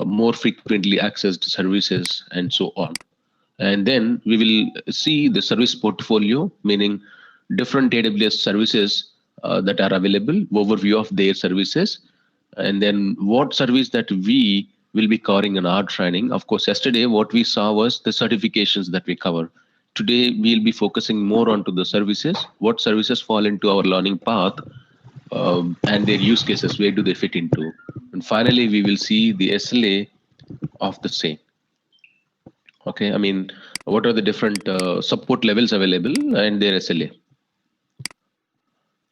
more frequently accessed services, and so on. And then we will see the service portfolio, meaning different AWS services that are available, overview of their services, and then what service that we will be covering in our training. Of course, yesterday what we saw was the certifications that we cover. Today we'll be focusing more onto the services, what services fall into our learning path, and their use cases, where do they fit into. And finally, we will see the SLA of the same. Okay, I mean, what are the different support levels available and their SLA.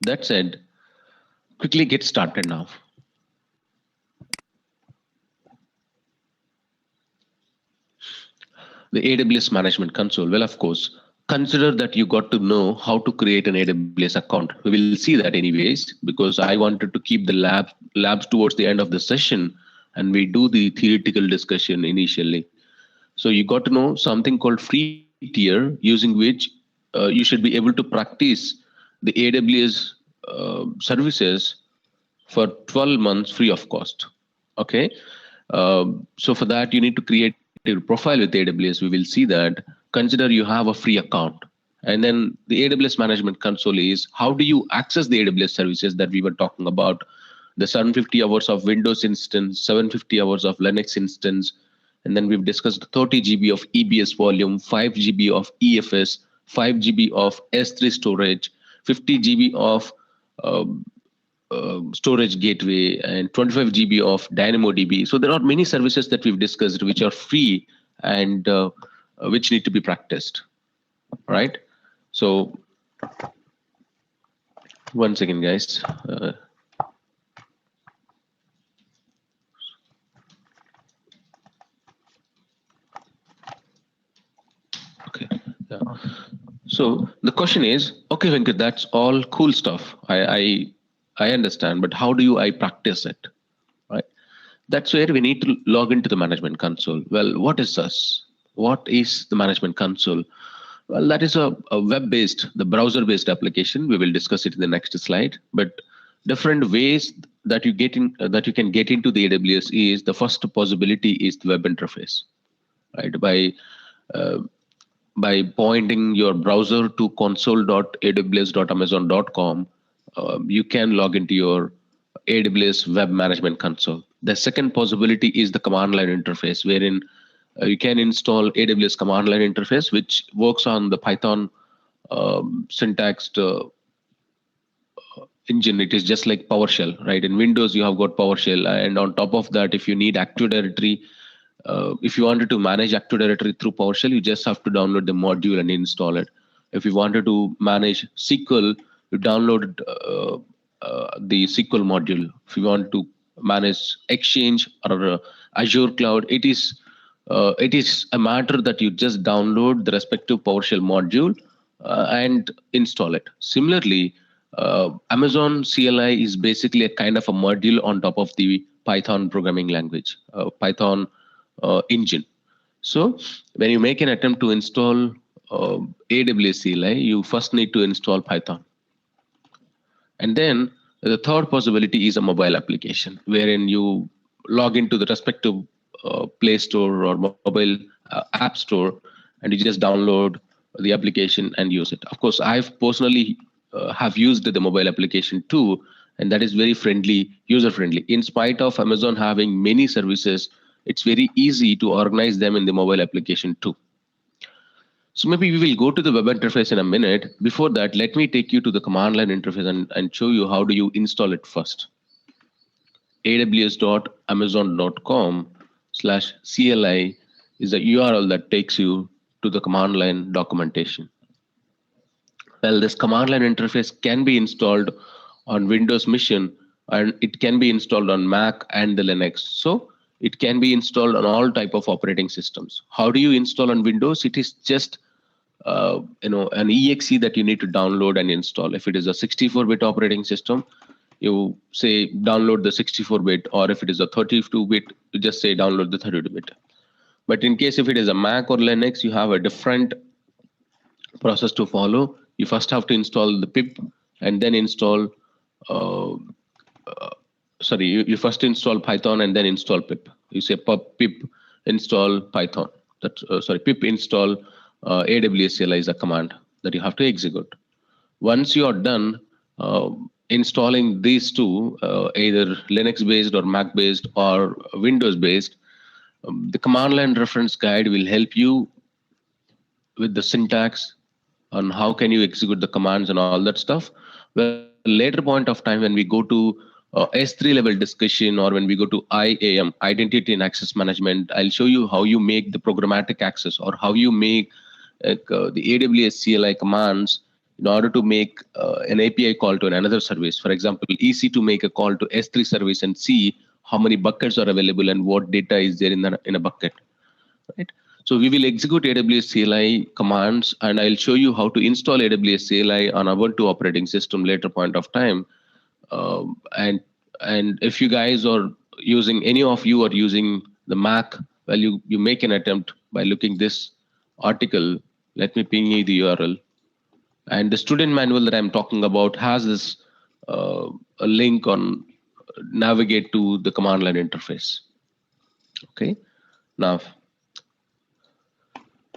That said, quickly get started now. The AWS Management Console. Well, of course, consider that you got to know how to create an AWS account. We will see that anyways, because I wanted to keep the labs towards the end of the session, and we do the theoretical discussion initially. So you got to know something called free tier, using which you should be able to practice the AWS services for 12 months free of cost. Okay, so for that you need to create a profile with AWS. We will see that. Consider you have a free account, and then the AWS Management Console is how do you access the AWS services that we were talking about, the 750 hours of Windows instance, 750 hours of Linux instance, and then we've discussed 30 GB of EBS volume, 5 GB of EFS, 5 GB of S3 storage, 50 GB of storage gateway, and 25 GB of DynamoDB. So there are many services that we've discussed which are free and which need to be practiced, right? So one second, guys. Okay. Yeah. So the question is, okay, Venkat, that's all cool stuff. I understand, but how do I practice it, right? That's where we need to log into the Management Console. Well, what is this? What is the Management Console? Well, that is a web-based, the browser-based application. We will discuss it in the next slide. But different ways that you can get into the AWS is, the first possibility is the web interface, right? By pointing your browser to console.aws.amazon.com, you can log into your AWS Web Management Console. The second possibility is the command line interface, wherein you can install AWS command line interface, which works on the Python syntaxed engine. It is just like PowerShell, right? In Windows, you have got PowerShell, and on top of that, if you need Active Directory, if you wanted to manage Active Directory through PowerShell, you just have to download the module and install it. If you wanted to manage SQL, you download the SQL module. If you want to manage Exchange or Azure Cloud, it is a matter that you just download the respective PowerShell module and install it. Similarly, Amazon CLI is basically a kind of a module on top of the Python programming language, Python engine. So when you make an attempt to install AWS CLI, you first need to install Python. And then the third possibility is a mobile application, wherein you log into the respective Play Store or mobile app store, and you just download the application and use it. Of course, I've personally have used the mobile application too, and that is very friendly, user-friendly. In spite of Amazon having many services, it's very easy to organize them in the mobile application too. So maybe we will go to the web interface in a minute. Before that, let me take you to the command line interface and show you how do you install it first. aws.amazon.com/CLI is the URL that takes you to the command line documentation. Well, this command line interface can be installed on Windows machine, and it can be installed on Mac and the Linux. So it can be installed on all type of operating systems. How do you install on Windows? It is just an exe that you need to download and install. If it is a 64-bit operating system, you say download the 64-bit, or if it is a 32-bit, you just say download the 32-bit. But in case if it is a Mac or Linux, you have a different process to follow. You first have to install the pip and then install sorry, you first install Python and then install pip. You say pip install Python. That sorry, pip install AWS CLI is a command that you have to execute. Once you are done installing these two, either Linux based or Mac based or Windows based, the command line reference guide will help you with the syntax on how can you execute the commands and all that stuff. Well, later point of time when we go to S3 level discussion, or when we go to IAM, identity and access management, I'll show you how you make the programmatic access, or how you make the AWS CLI commands in order to make an API call to another service. For example, EC2 make a call to S3 service and see how many buckets are available and what data is there in a bucket, right? So we will execute AWS CLI commands, and I'll show you how to install AWS CLI on Ubuntu operating system later point of time. And if you guys are using, any of you are using the Mac, well, you make an attempt by looking this article. Let me ping you the URL. And the student manual that I'm talking about has this a link on navigate to the command line interface. Okay, now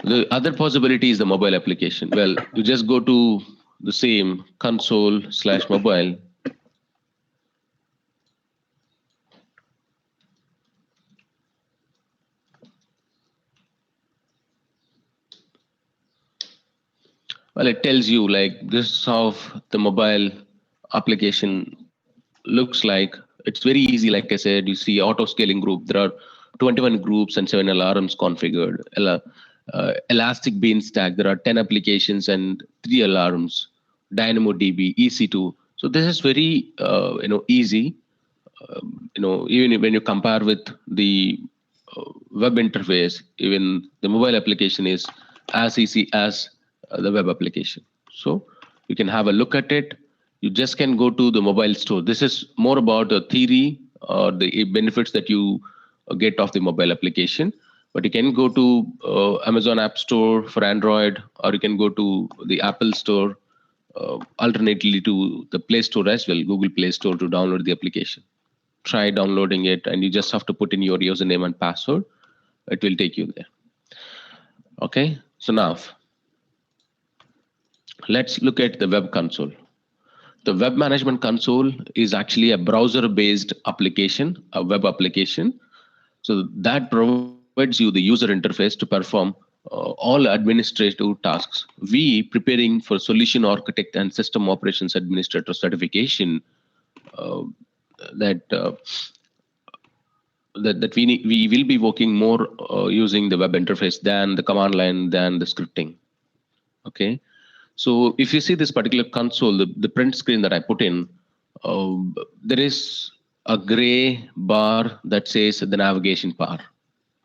the other possibility is the mobile application. Well, you just go to the same console/mobile. Well, it tells you like this is how the mobile application looks like. It's very easy. Like I said, you see auto scaling group. There are 21 groups and 7 alarms configured. Elastic Beanstalk, there are 10 applications and 3 alarms. DynamoDB, EC2. So this is very easy. Even when you compare with the web interface, even the mobile application is as easy as the web application. So you can have a look at it. You just can go to the mobile store. This is more about the theory or the benefits that you get of the mobile application. But you can go to Amazon App Store for Android, or you can go to the Apple Store, alternately to the Play Store as well, Google Play Store, to download the application. Try downloading it, and you just have to put in your username and password. It will take you there. Okay, so now let's look at the web console. The web management console is actually a browser-based application, a web application. So that provides you the user interface to perform all administrative tasks. We preparing for solution architect and system operations administrator certification that we will be working more using the web interface than the command line, than the scripting. Okay. So if you see this particular console, the print screen that I put in, there is a gray bar that says the navigation bar,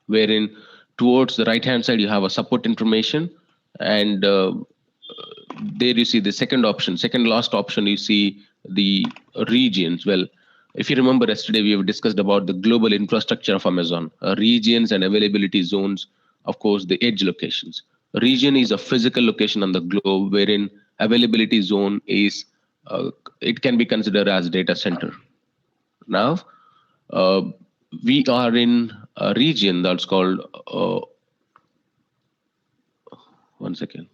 wherein towards the right-hand side, you have a support information, and there you see the second last option, you see the regions. Well, if you remember yesterday, we have discussed about the global infrastructure of Amazon, regions and availability zones, of course, the edge locations. Region is a physical location on the globe, wherein availability zone is, it can be considered as data center. Now, we are in a region that's called, one second.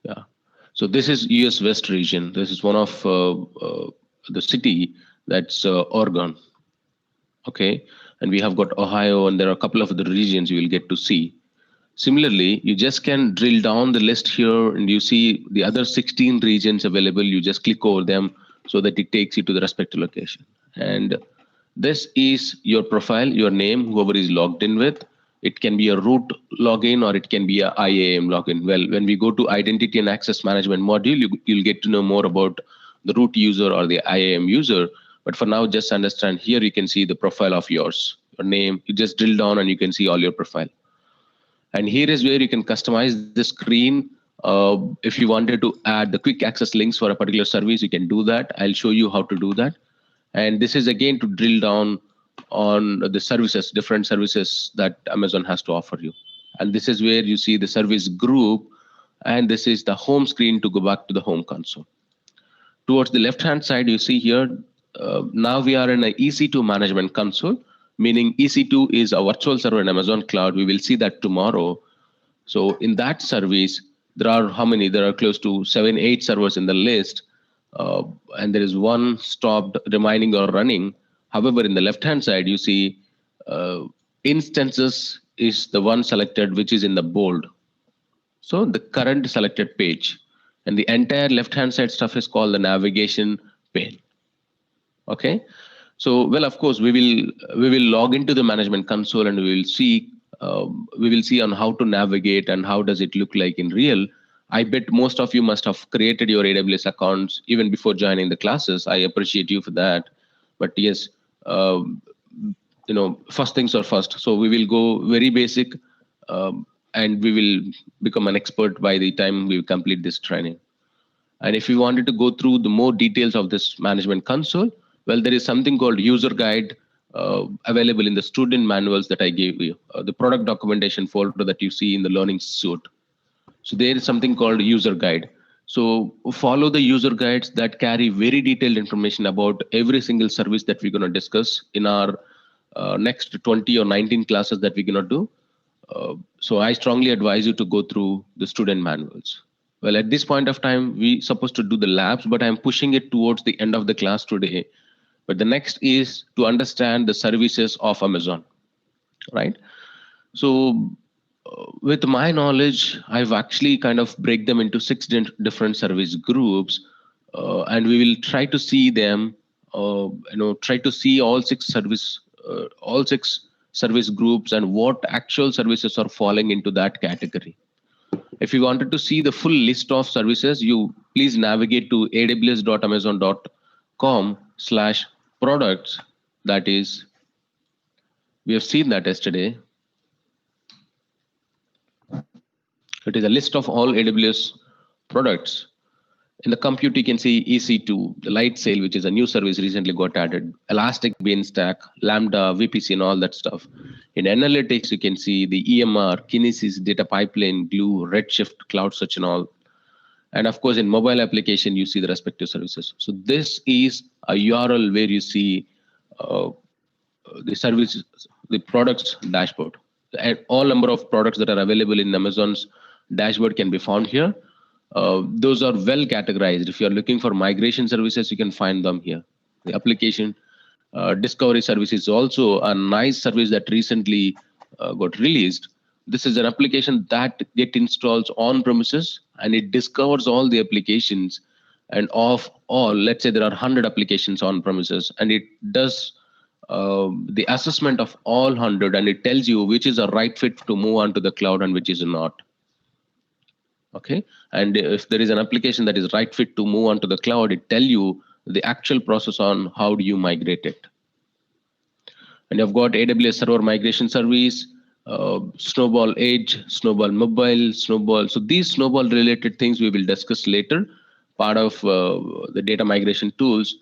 Yeah. So this is US West region. This is one of the city that's Oregon. Okay. And we have got Ohio, and there are a couple of other regions you will get to see. Similarly, you just can drill down the list here, and you see the other 16 regions available. You just click over them so that it takes you to the respective location. And this is your profile, your name, whoever is logged in with. It can be a root login, or it can be a IAM login. Well, when we go to identity and access management module, you'll get to know more about the root user or the IAM user. But for now, just understand here, you can see the profile of yours, your name. You just drill down and you can see all your profile. And here is where you can customize the screen. If you wanted to add the quick access links for a particular service, you can do that. I'll show you how to do that. And this is again to drill down on the services, different services that Amazon has to offer you. And this is where you see the service group. And this is the home screen to go back to the home console. Towards the left-hand side, you see here, now we are in a EC2 management console, meaning EC2 is a virtual server in Amazon Cloud. We will see that tomorrow. So in that service, there are how many? There are close to 7, 8 servers in the list, and there is one stopped remaining or running. However, in the left-hand side, you see instances is the one selected, which is in the bold. So the current selected page, and the entire left-hand side stuff is called the navigation pane. Okay, so well, of course, we will log into the management console and we will see on how to navigate and how does it look like in real. I bet most of you must have created your AWS accounts even before joining the classes. I appreciate you for that. But yes, first things are first. So we will go very basic, and we will become an expert by the time we complete this training. And if you wanted to go through the more details of this management console, well, there is something called user guide available in the student manuals that I gave you, the product documentation folder that you see in the learning suite. So there is something called user guide. So follow the user guides that carry very detailed information about every single service that we're going to discuss in our next 20 or 19 classes that we're going to do. So I strongly advise you to go through the student manuals. Well, at this point of time, we're supposed to do the labs, but I'm pushing it towards the end of the class today. But the next is to understand the services of Amazon, right? So with my knowledge, I've actually kind of break them into 6 different service groups, and we will try to see them, try to see all six service groups and what actual services are falling into that category. If you wanted to see the full list of services, you please navigate to aws.amazon.com/products. That is, we have seen that yesterday. It is a list of all AWS products. In the compute, you can see EC2, the Lightsail, which is a new service recently got added, Elastic Beanstalk, Lambda, VPC, and all that stuff. In analytics, you can see the EMR, Kinesis, Data Pipeline, Glue, Redshift, Cloud Search, and all. And of course, in mobile application, you see the respective services. So this is a URL where you see the services, the products dashboard. And all number of products that are available in Amazon's dashboard can be found here. Those are well categorized. If you're looking for migration services, you can find them here. The application discovery service is also a nice service that recently got released. This is an application that gets installed on premises and it discovers all the applications, and of all, let's say there are 100 applications on premises, and it does the assessment of all 100, and it tells you which is a right fit to move on to the cloud and which is not. Okay, and if there is an application that is right fit to move on to the cloud, it tell you the actual process on how do you migrate it. And you've got AWS Server Migration Service, Snowball Edge, Snowball Mobile, Snowball. So these Snowball related things we will discuss later, part of the data migration tools.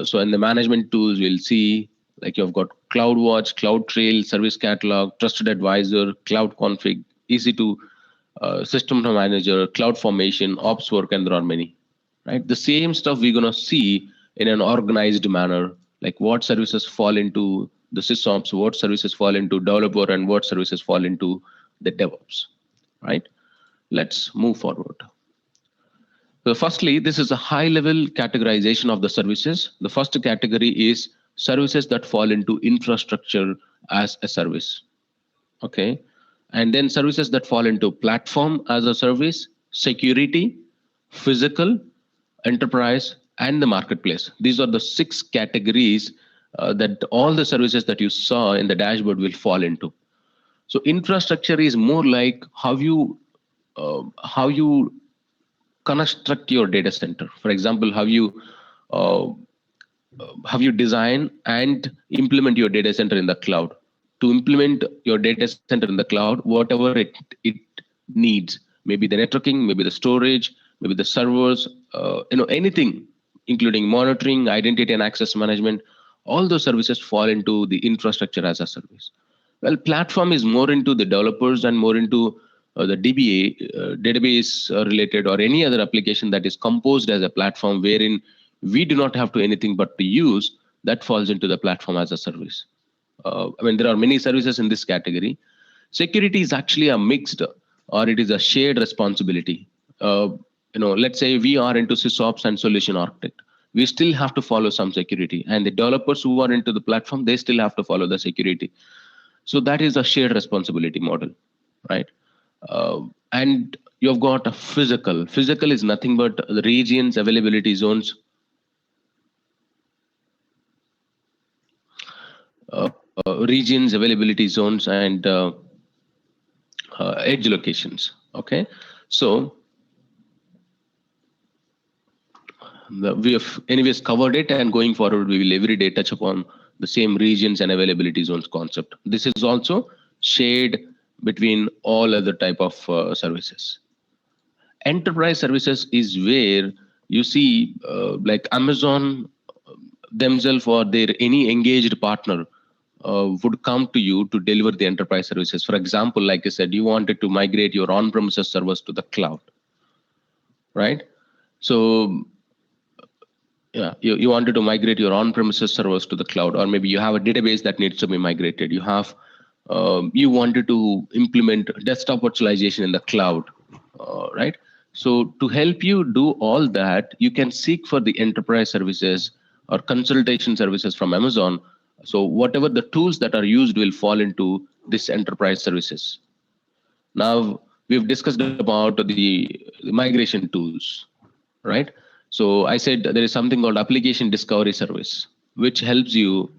So in the management tools, we'll see like you've got CloudWatch, CloudTrail, Service Catalog, Trusted Advisor, Cloud Config, EC2, System Manager, CloudFormation, OpsWork, and there are many, right? The same stuff we're gonna see in an organized manner, like what services fall into the SysOps, what services fall into developer, and what services fall into the DevOps, right? Let's move forward. So firstly, this is a high-level categorization of the services. The first category is services that fall into infrastructure as a service, okay? And then services that fall into platform as a service, security, physical, enterprise, and the marketplace. These are the 6 categories that all the services that you saw in the dashboard will fall into. So infrastructure is more like how you construct your data center. For example, how you design and implement your data center in the cloud. To implement your data center in the cloud, whatever it needs, maybe the networking, maybe the storage, maybe the servers, anything, including monitoring, identity and access management, all those services fall into the infrastructure as a service. Well, platform is more into the developers and more into the DBA, database related, or any other application that is composed as a platform wherein we do not have to anything but to use, that falls into the platform as a service. I mean, there are many services in this category. Security is actually a mixed, or it is a shared responsibility. Let's say we are into sysops and solution architect, we still have to follow some security, and the developers who are into the platform, they still have to follow the security. So that is a shared responsibility model, right? And you've got a physical. Physical is nothing but the regions, availability zones, regions, availability zones, and edge locations. Okay, so we have anyways covered it, and going forward, we will every day touch upon the same regions and availability zones concept. This is also shared between all other type of services. Enterprise services is where you see like Amazon themselves or their any engaged partner would come to you to deliver the enterprise services. For example, like I said, you wanted to migrate your on-premises servers to the cloud, right? So yeah, you wanted to migrate your on-premises servers to the cloud, or maybe you have a database that needs to be migrated. You wanted to implement desktop virtualization in the cloud, right? So to help you do all that, you can seek for the enterprise services or consultation services from Amazon. So whatever the tools that are used will fall into this enterprise services. Now we've discussed about the migration tools, right? So I said there is something called application discovery service, which helps you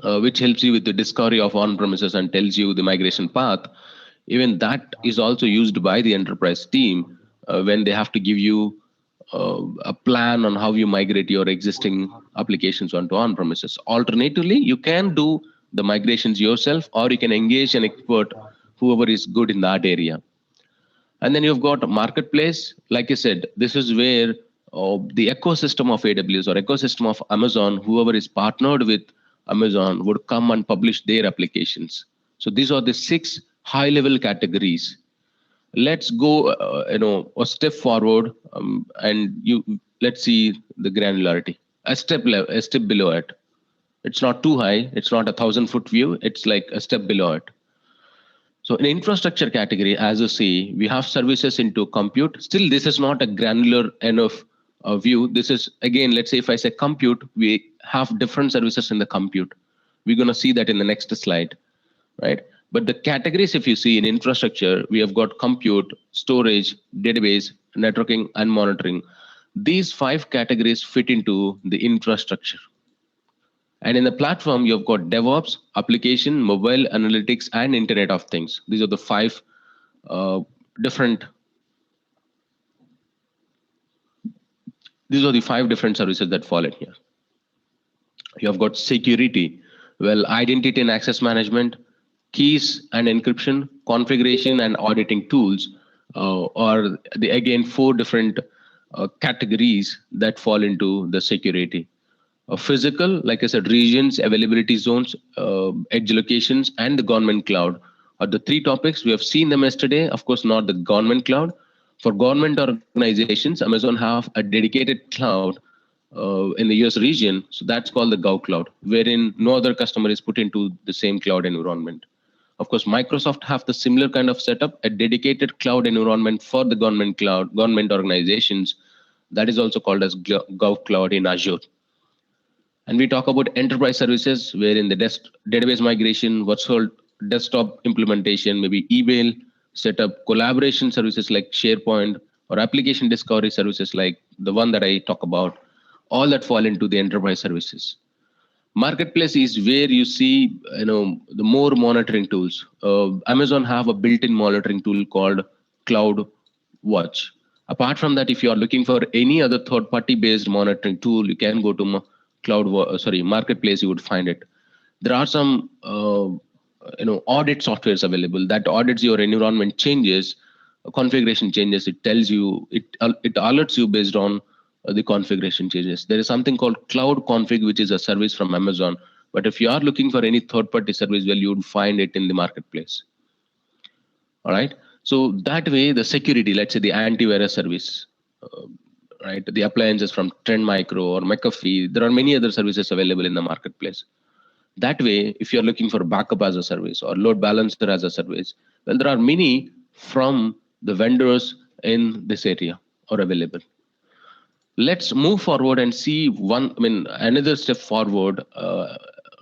with the discovery of on-premises and tells you the migration path. Even that is also used by the enterprise team when they have to give you a plan on how you migrate your existing applications onto on-premises. Alternatively, you can do the migrations yourself, or you can engage an expert, whoever is good in that area. And then you've got a marketplace. Like I said, this is where the ecosystem of AWS or ecosystem of Amazon, whoever is partnered with Amazon, would come and publish their applications. So these are the 6 high-level categories. Let's go, a step forward, and let's see the granularity. A step below it. It's not too high. It's not a 1,000-foot view. It's like a step below it. So in infrastructure category, as you see, we have services into compute. Still, this is not a granular enough view. This is, again, let's say if I say compute, we have different services in the compute. We're going to see that in the next slide, right? But the categories, if you see in infrastructure, we have got compute, storage, database, networking, and monitoring. These 5 categories fit into the infrastructure. And in the platform, you've got DevOps, application, mobile analytics, and Internet of Things. These are the 5 different. These are the 5 different services that fall in here. You have got security, well, identity and access management, keys and encryption, configuration and auditing tools, or the again 4 different categories that fall into the security. Physical, like I said, regions, availability zones, edge locations, and the government cloud are the 3 topics. We have seen them yesterday. Of course, not the government cloud. For government organizations, Amazon have a dedicated cloud in the US region. So that's called the Gov Cloud, wherein no other customer is put into the same cloud environment. Of course, Microsoft have the similar kind of setup, a dedicated cloud environment for the government cloud, government organizations. That is also called as Gov Cloud in Azure. And we talk about enterprise services, wherein the database migration, virtual desktop implementation, maybe email setup, collaboration services like SharePoint, or application discovery services like the one that I talk about, all that fall into the enterprise services. Marketplace is where you see, the more monitoring tools. Amazon have a built-in monitoring tool called Cloud Watch. Apart from that, if you are looking for any other third-party based monitoring tool, you can go to Marketplace. You would find it. There are some audit softwares available that audits your environment changes, configuration changes. It tells you, it alerts you based on the configuration changes. There is something called Cloud Config, which is a service from Amazon. But if you are looking for any third-party service, well, you would find it in the marketplace. All right. So that way, the security, let's say the antivirus service, right? The appliances from Trend Micro or McAfee. There are many other services available in the marketplace. That way, if you're looking for backup as a service or load balancer as a service, well, there are many from the vendors in this area or available. Let's move forward and see another step forward,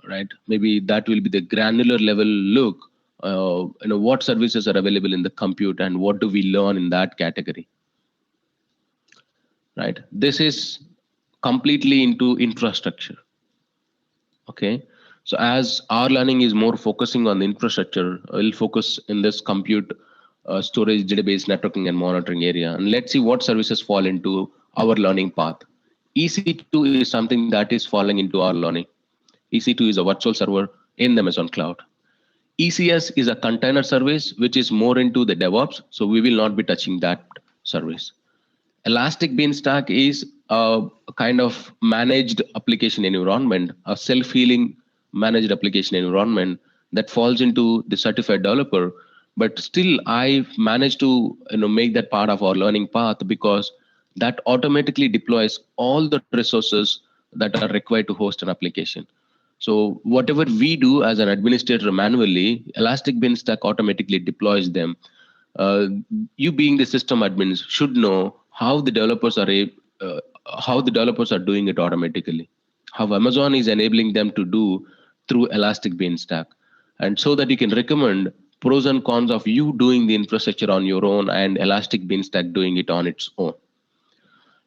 right? Maybe that will be the granular level look, what services are available in the compute and what do we learn in that category, right? This is completely into infrastructure. Okay, so as our learning is more focusing on the infrastructure, we'll focus in this compute, storage, database, networking, and monitoring area. And let's see what services fall into our learning path. EC2 is something that is falling into our learning. EC2 is a virtual server in the Amazon cloud. ECS is a container service, which is more into the DevOps. So we will not be touching that service. Elastic Beanstalk is a kind of managed application environment, a self-healing managed application environment that falls into the certified developer. But still, I managed to make that part of our learning path because that automatically deploys all the resources that are required to host an application. So whatever we do as an administrator manually, Elastic Beanstalk automatically deploys them. You being the system admins should know how the developers are doing it automatically, how Amazon is enabling them to do through Elastic Beanstalk, and so that you can recommend pros and cons of you doing the infrastructure on your own and Elastic Beanstalk doing it on its own.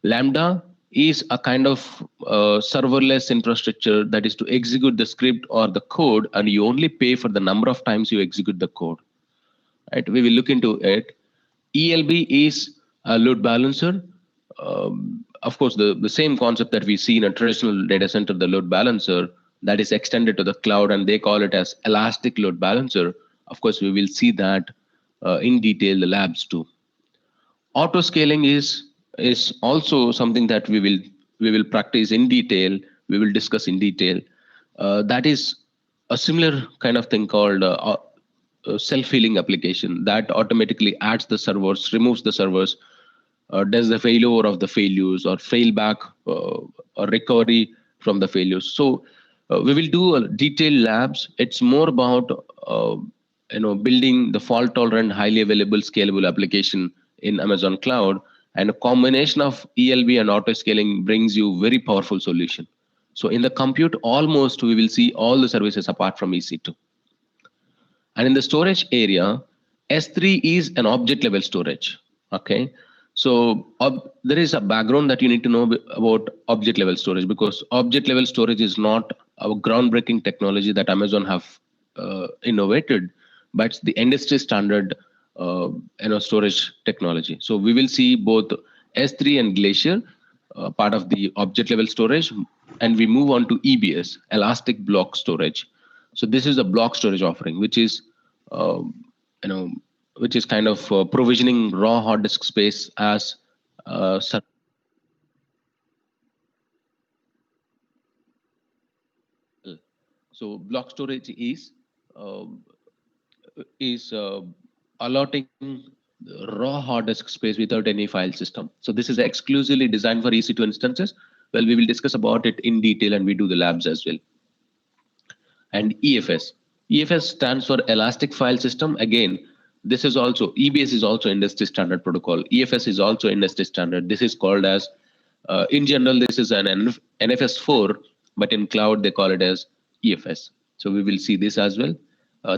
Lambda is a kind of serverless infrastructure that is to execute the script or the code, and you only pay for the number of times you execute the code. Right? We will look into it. ELB is a load balancer. Of course, the same concept that we see in a traditional data center, the load balancer, that is extended to the cloud, and they call it as Elastic Load Balancer. Of course, we will see that in detail, the labs too. Auto scaling is also something that we will practice in detail. We will discuss in detail. That is a similar kind of thing called self-healing application that automatically adds the servers, removes the servers, does the failover of the failures or failback or recovery from the failures. So we will do a detailed labs. It's more about building the fault-tolerant, highly available, scalable application in Amazon cloud, and a combination of ELB and auto scaling brings you very powerful solution. So in the compute, almost we will see all the services apart from EC2. And in the storage area, S3 is an object level storage. Okay, so there is a background that you need to know about object level storage, because object level storage is not a groundbreaking technology that Amazon have innovated, but it's the industry standard storage technology. So we will see both S3 and Glacier, part of the object level storage, and we move on to EBS, Elastic Block Storage. So this is a block storage offering, which is kind of provisioning raw hard disk space as so block storage is allotting raw hard disk space without any file system. So this is exclusively designed for EC2 instances. Well, we will discuss about it in detail, and we do the labs as well. And EFS. EFS stands for Elastic File System. Again, this is also, EBS is also industry standard protocol. EFS is also industry standard. This is called as, in general, this is an NFS4, but in cloud, they call it as EFS. So we will see this as well.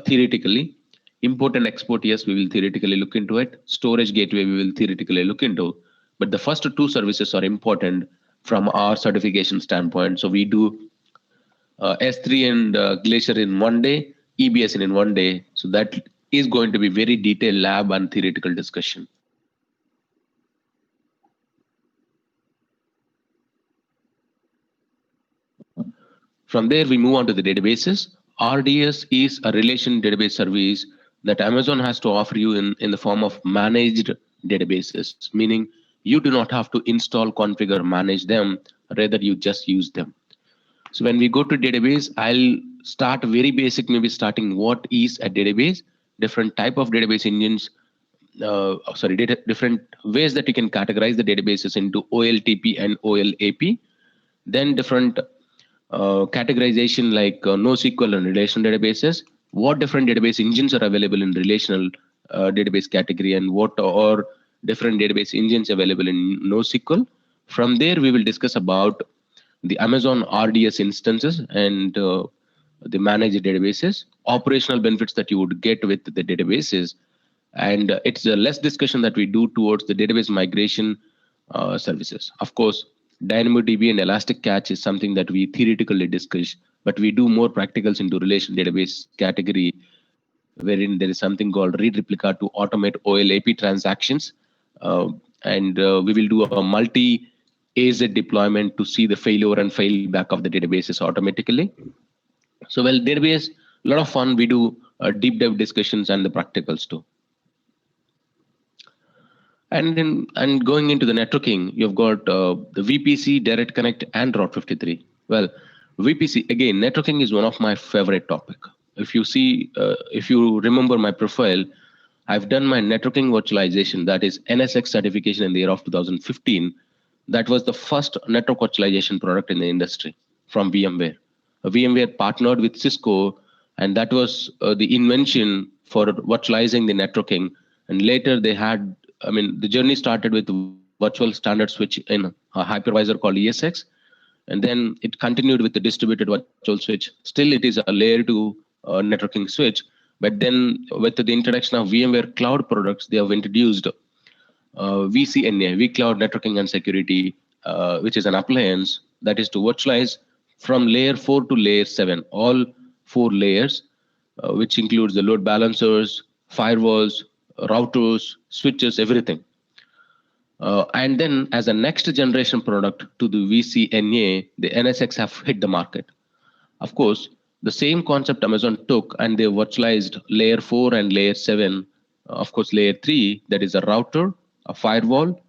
Theoretically, import and export, yes, we will theoretically look into it. Storage gateway, we will theoretically look into. But the first two services are important from our certification standpoint. So we do S3 and Glacier in one day, EBS in one day. So that is going to be very detailed lab and theoretical discussion. From there, we move on to the databases. RDS is a relation database service that Amazon has to offer you in the form of managed databases, meaning you do not have to install, configure, manage them, rather you just use them. So when we go to database, I'll start very basic, maybe starting what is a database, different type of database engines, different ways that you can categorize the databases into OLTP and OLAP. Then different categorization like NoSQL and relational databases. What different database engines are available in relational database category, and what are different database engines available in NoSQL. From there, we will discuss about the Amazon RDS instances and the managed databases, operational benefits that you would get with the databases, and it's a less discussion that we do towards the database migration services. Of course, DynamoDB and Elastic Cache is something that we theoretically discuss, but we do more practicals into relational database category, wherein there is something called read replica to automate OLAP transactions. And we will do a multi-AZ deployment to see the failure and failback of the databases automatically. So, well, database, a lot of fun. We do deep dive discussions and the practicals too. And going into the networking, you've got the VPC, Direct Connect, and Route 53. Well, VPC, again, networking is one of my favorite topic. If you remember my profile, I've done my networking virtualization, that is NSX certification in the year of 2015. That was the first network virtualization product in the industry from VMware. VMware partnered with Cisco, and that was the invention for virtualizing the networking. And later they had, the journey started with virtual standard switch in a hypervisor called ESX, and then it continued with the distributed virtual switch. Still, it is a layer 2 networking switch, but then with the introduction of VMware Cloud products, they have introduced vCNA, vCloud Networking and Security, which is an appliance that is to virtualize from layer 4 to layer 7, all 4 layers, which includes the load balancers, firewalls, routers, switches, everything. And then as a next generation product to the vCNA, the NSX have hit the market. Of course, the same concept Amazon took and they virtualized layer 4 and layer 7, of course, layer 3, that is a router, a firewall,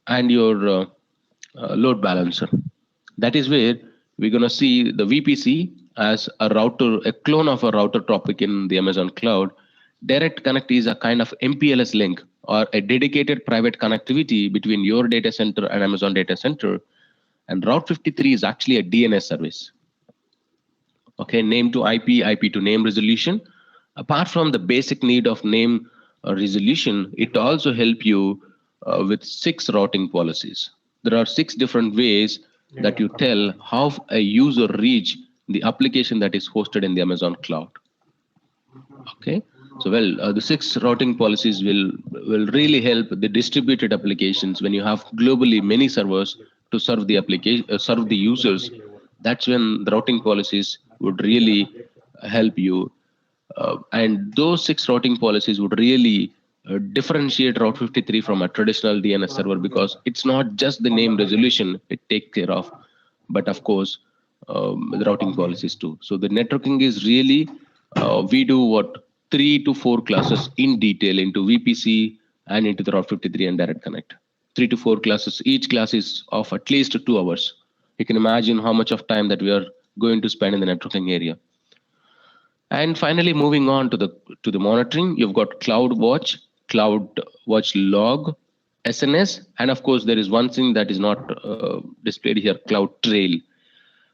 and your load balancer. That is where we're going to see the VPC as a router, a clone of a router topic in the Amazon cloud. Direct Connect is a kind of MPLS link or a dedicated private connectivity between your data center and Amazon data center. And Route 53 is actually a DNS service. Okay, name to IP, IP to name resolution. Apart from the basic need of name resolution, it also helps you with 6 routing policies. There are 6 different ways that you tell how a user reach the application that is hosted in the Amazon cloud. Okay, so well, the 6 routing policies will really help the distributed applications when you have globally many servers to serve the application, serve the users. That's when the routing policies would really help you. And those 6 routing policies would really differentiate Route 53 from a traditional DNS server, because it's not just the name resolution it takes care of, but of course, the routing policies too. So the networking is really, we do what 3 to 4 classes in detail into VPC and into the Route 53 and Direct Connect. 3 to 4 classes. Each class is of at least 2 hours. You can imagine how much of time that we are going to spend in the networking area. And finally, moving on to the monitoring, you've got CloudWatch, CloudWatch Log, SNS, and of course, there is one thing that is not displayed here, CloudTrail.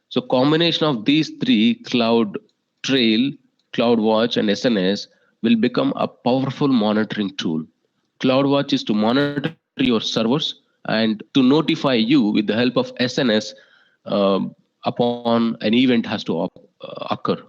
So combination of these 3, CloudTrail, CloudWatch, and SNS, will become a powerful monitoring tool. CloudWatch is to monitor your servers and to notify you with the help of SNS upon an event has to occur.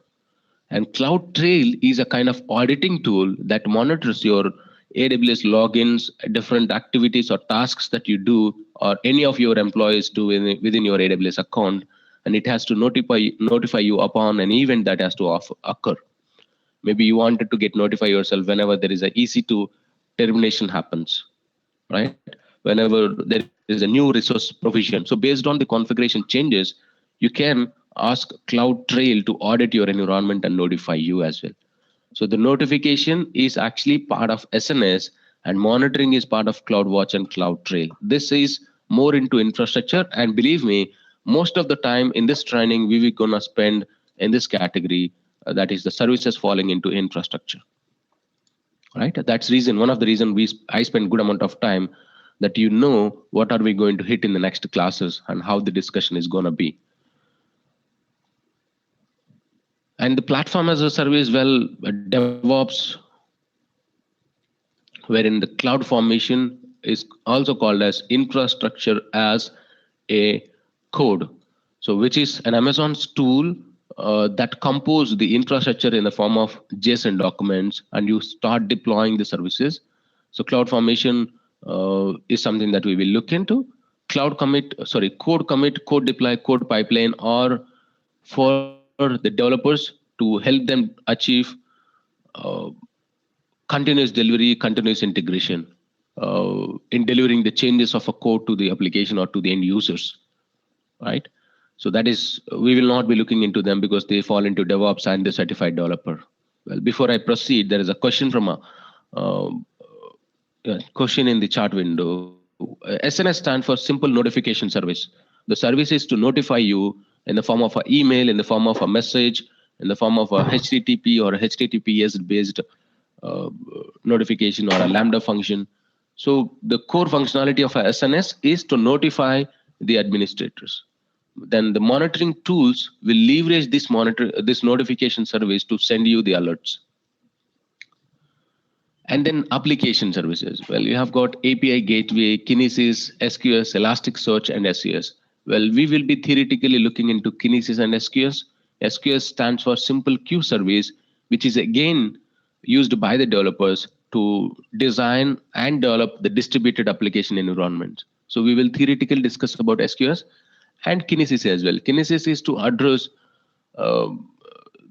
And CloudTrail is a kind of auditing tool that monitors your AWS logins, different activities or tasks that you do, or any of your employees do within your AWS account, and it has to notify you upon an event that has to occur. Maybe you wanted to get notify yourself whenever there is an EC2 termination happens, right? Whenever there is a new resource provision. So based on the configuration changes, you can ask CloudTrail to audit your environment and notify you as well. So the notification is actually part of SNS, and monitoring is part of CloudWatch and CloudTrail. This is more into infrastructure, and believe me, most of the time in this training, we will gonna spend in this category, that is the services falling into infrastructure. right? That's one of the reason I spend good amount of time, that what are we going to hit in the next classes and how the discussion is going to be. And the platform as a service, well, DevOps, wherein the cloud formation is also called as infrastructure as a code. So which is an Amazon's tool that compose the infrastructure in the form of JSON documents, and you start deploying the services. So cloud formation is something that we will look into. Code commit, code deploy, code pipeline, or for the developers to help them achieve uh, continuous delivery, continuous integration in delivering the changes of a code to the application or to the end users, right? So that is, we will not be looking into them because they fall into DevOps and the certified developer. Well, before I proceed, there is a question from uh, question in the chat window. SNS stands for Simple Notification Service. The service is to notify you in the form of an email, in the form of a message, in the form of a HTTP or a HTTPS based notification or a Lambda function. So the core functionality of a SNS is to notify the administrators. Then the monitoring tools will leverage this notification service to send you the alerts. And then application services. Well, you have got API Gateway, Kinesis, SQS, Elasticsearch, and SES. Well, we will be theoretically looking into Kinesis and SQS. SQS stands for Simple Queue Service, which is again used by the developers to design and develop the distributed application environment. So we will theoretically discuss about SQS and Kinesis as well. Kinesis is to address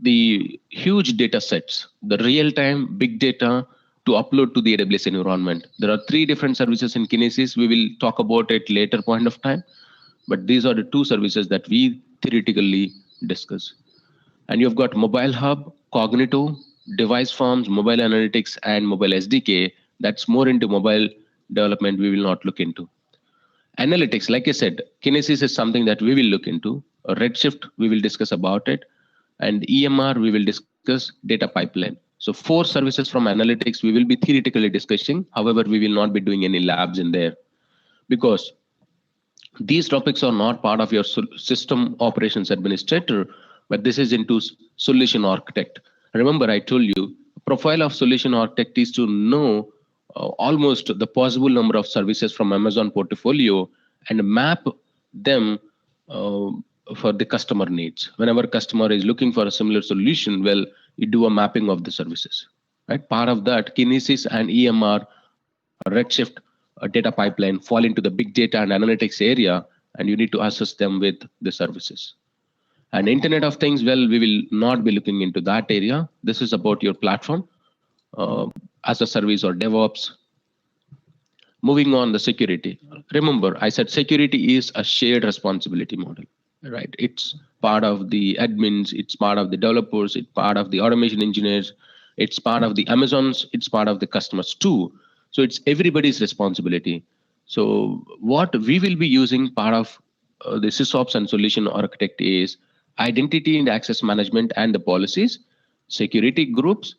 the huge data sets, the real-time big data to upload to the AWS environment. There are 3 different services in Kinesis. We will talk about it later point of time, but these are the 2 services that we theoretically discuss. And you've got Mobile Hub, Cognito, Device Forms, Mobile Analytics, and Mobile SDK. That's more into mobile development we will not look into. Analytics, like I said, Kinesis is something that we will look into. Redshift, we will discuss about it. And EMR, we will discuss data pipeline. So 4 services from analytics we will be theoretically discussing. However, we will not be doing any labs in there because these topics are not part of your system operations administrator, but this is into solution architect. Remember, I told you, profile of solution architect is to know almost the possible number of services from Amazon portfolio and map them for the customer needs. Whenever customer is looking for a similar solution, well, you do a mapping of the services, right? Part of that, Kinesis and EMR, Redshift, a data pipeline fall into the big data and analytics area, and you need to assess them with the services. And Internet of Things, well, we will not be looking into that area. This is about your platform as a service or DevOps. Moving on, the security. Remember, I said security is a shared responsibility model, right? It's part of the admins, it's part of the developers, it's part of the automation engineers, it's part of the Amazons, it's part of the customers too. So it's everybody's responsibility. So what we will be using part of the SysOps and solution architect is identity and access management and the policies, security groups.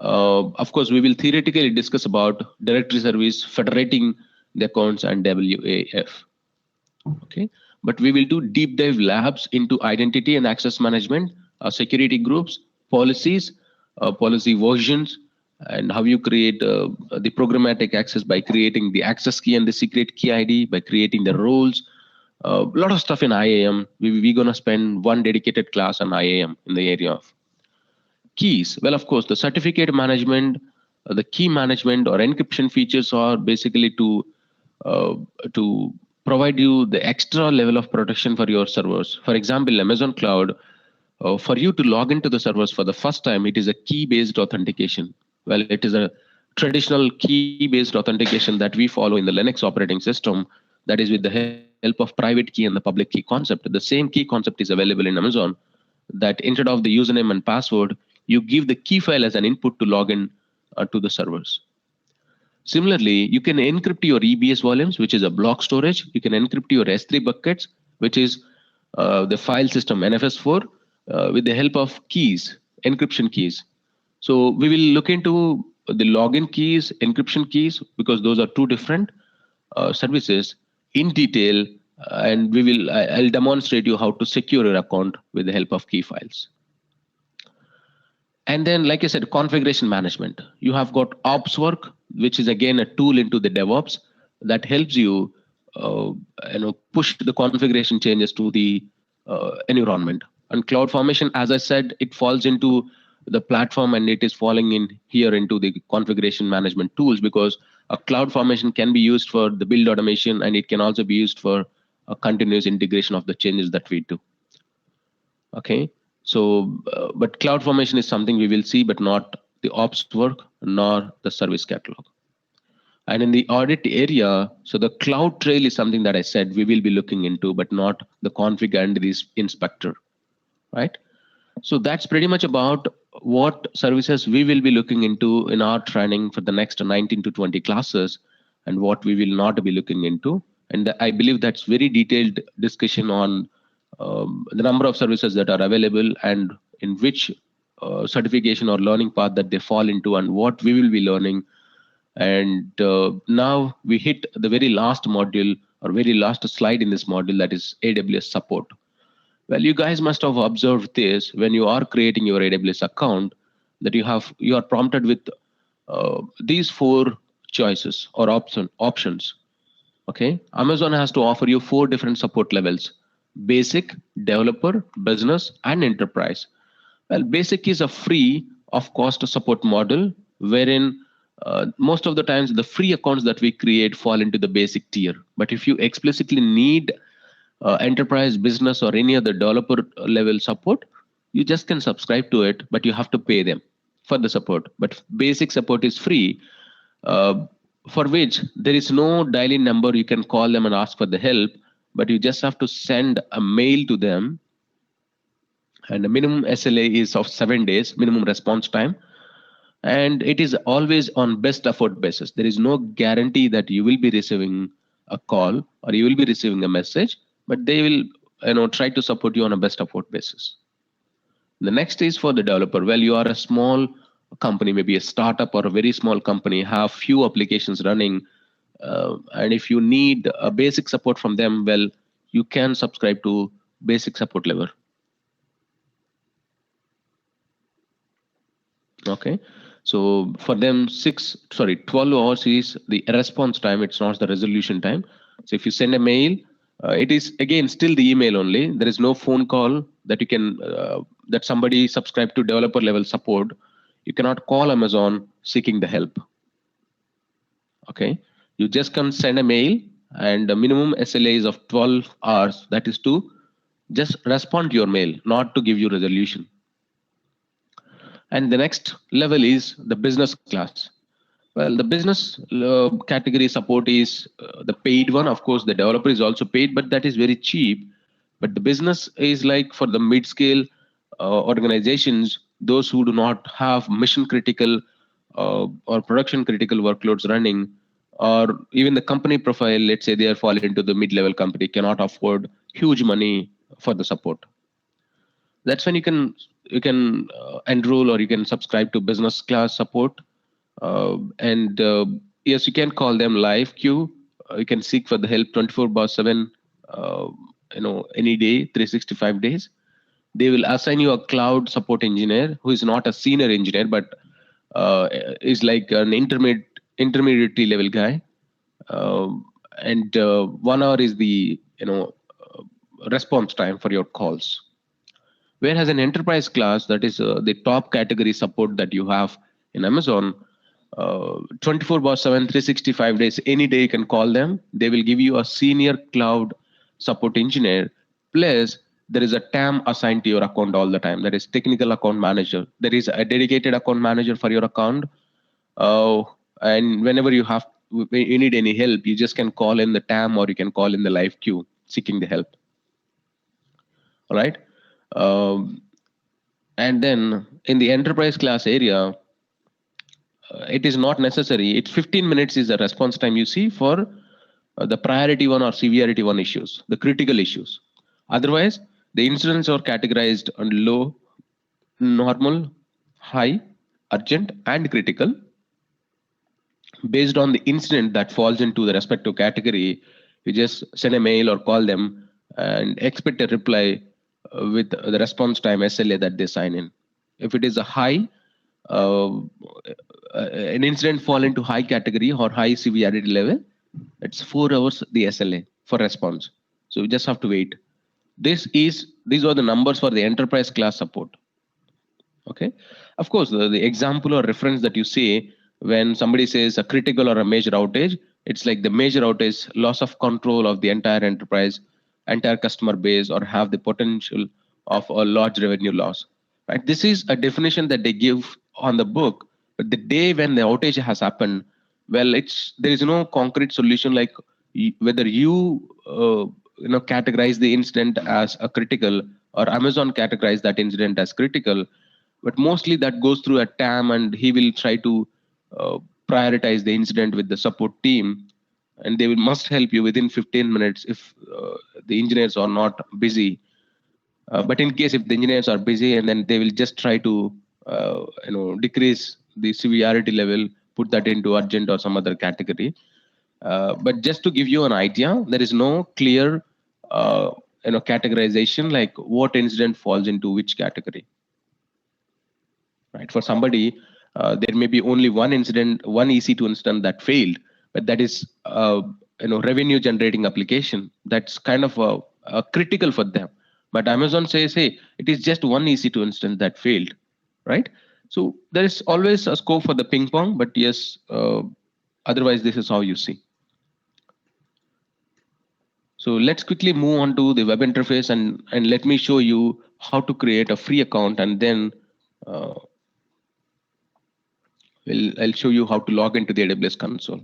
Of course, we will theoretically discuss about directory service, federating the accounts, and WAF. Okay, but we will do deep dive labs into identity and access management, security groups, policies, policy versions, and how you create the programmatic access by creating the access key and the secret key ID, by creating the roles. A lot of stuff in IAM. We're going to spend one dedicated class on IAM in the area of keys. Well, of course, the certificate management, the key management or encryption features are basically to provide you the extra level of protection for your servers. For example, Amazon Cloud, for you to log into the servers for the first time, it is a key-based authentication. Well, it is a traditional key-based authentication that we follow in the Linux operating system, that is with the help of private key and the public key concept. The same key concept is available in Amazon, that instead of the username and password, you give the key file as an input to log in to the servers. Similarly, you can encrypt your EBS volumes, which is a block storage. You can encrypt your S3 buckets, which is the file system NFS4, with the help of keys, encryption keys. So we will look into the login keys, encryption keys, because those are two different services in detail, and I'll demonstrate you how to secure your account with the help of key files. And then, like I said, configuration management. You have got OpsWork, which is again a tool into the DevOps that helps you, push the configuration changes to the environment. And CloudFormation, as I said, it falls into the platform, and it is falling in here into the configuration management tools, because a CloudFormation can be used for the build automation, and it can also be used for a continuous integration of the changes that we do. Okay. So, but CloudFormation is something we will see, but not the OpsWork nor the service catalog. And in the audit area, so the CloudTrail is something that I said we will be looking into, but not the config and the inspector, right? So that's pretty much about what services we will be looking into in our training for the next 19 to 20 classes, and what we will not be looking into. And I believe that's very detailed discussion on the number of services that are available, and in which certification or learning path that they fall into, and what we will be learning. And now we hit the very last module, or very last slide in this module, that is AWS support. Well, you guys must have observed this when you are creating your AWS account, that you are prompted with these 4 choices or options. Okay, Amazon has to offer you 4 different support levels: basic, developer, business, and enterprise. Well, basic is a free of cost support model, wherein most of the times the free accounts that we create fall into the basic tier. But if you explicitly need enterprise, business, or any other developer level support, you just can subscribe to it, but you have to pay them for the support. But basic support is free, for which there is no dial-in number. You can call them and ask for the help, but you just have to send a mail to them, and the minimum SLA is of 7 days, minimum response time. And it is always on best effort basis. There is no guarantee that you will be receiving a call or you will be receiving a message, but they will try to support you on a best effort basis. The next is for the developer. Well, you are a small company, maybe a startup or a very small company, have few applications running, and if you need a basic support from them, well, you can subscribe to basic support level. Okay. So for them, 12 hours is the response time. It's not the resolution time. So if you send a mail, it is again still the email only. There is no phone call that you can that somebody subscribe to developer level support. You cannot call Amazon seeking the help. Okay, you just can send a mail, and the minimum SLA is of 12 hours. That is to just respond to your mail, not to give you resolution. And the next level is the business class. Well, the business category support is the paid one. Of course, the developer is also paid, but that is very cheap. But the business is like for the mid-scale organizations, those who do not have mission critical or production critical workloads running, or even the company profile, let's say they are falling into the mid-level company, cannot afford huge money for the support. That's when you can enroll, or you can subscribe to business class support. Yes, you can call them live queue. You can seek for the help 24/7, any day, 365 days. They will assign you a cloud support engineer who is not a senior engineer, but is like an intermediate level guy. 1 hour is the response time for your calls. Whereas an enterprise class, that is the top category support that you have in Amazon, 24/7, 365 days, any day you can call them. They will give you a senior cloud support engineer. Plus, there is a TAM assigned to your account all the time. That is technical account manager. There is a dedicated account manager for your account. And whenever you need any help, you just can call in the TAM, or you can call in the live queue seeking the help. All right. And then in the enterprise class area, it is not necessary. It's 15 minutes is the response time you see for the priority one or severity one issues, the critical issues. Otherwise, the incidents are categorized on low, normal, high, urgent, and critical. based on the incident that falls into the respective category, you just send a mail or call them and expect a reply with the response time SLA that they sign in. If it is a high, an incident fall into high category or high severity level, it's 4 hours the SLA for response. So we just have to wait. These are the numbers for the enterprise class support. Okay, of course, the example or reference that you see when somebody says a critical or a major outage, it's like the major outage, loss of control of the entire enterprise, entire customer base, or have the potential of a large revenue loss. Right? This is a definition that they give on the book, but the day when the outage has happened, well, there is no concrete solution like whether categorize the incident as a critical or Amazon categorize that incident as critical, but mostly that goes through a TAM and he will try to prioritize the incident with the support team, and they must help you within 15 minutes if the engineers are not busy. But in case if the engineers are busy, and then they will just try to decrease the severity level, put that into urgent or some other category. But just to give you an idea, there is no clear categorization like what incident falls into which category. Right? For somebody, there may be only one incident, one EC2 instance that failed, but that is revenue generating application. That's kind of a critical for them. But Amazon says, hey, it is just one EC2 instance that failed, right? So there is always a scope for the ping pong, but yes, otherwise this is how you see. So let's quickly move on to the web interface and let me show you how to create a free account, and then I'll show you how to log into the AWS console.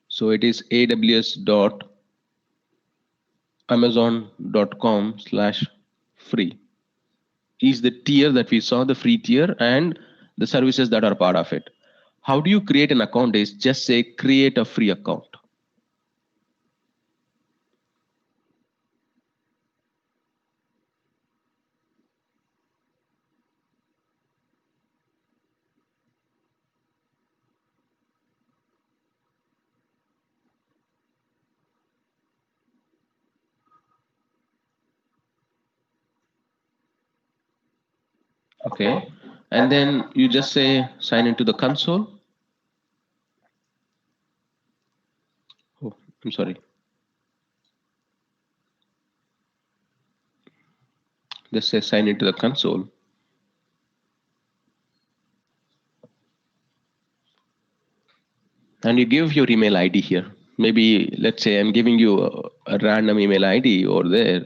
So it is aws.amazon.com/free is the tier that we saw, the free tier, and the services that are part of it. How do you create an account is just say create a free account. Okay, and then you just say sign into the console. Oh, I'm sorry. Just say sign into the console. And you give your email ID here. Maybe let's say I'm giving you a random email ID over there.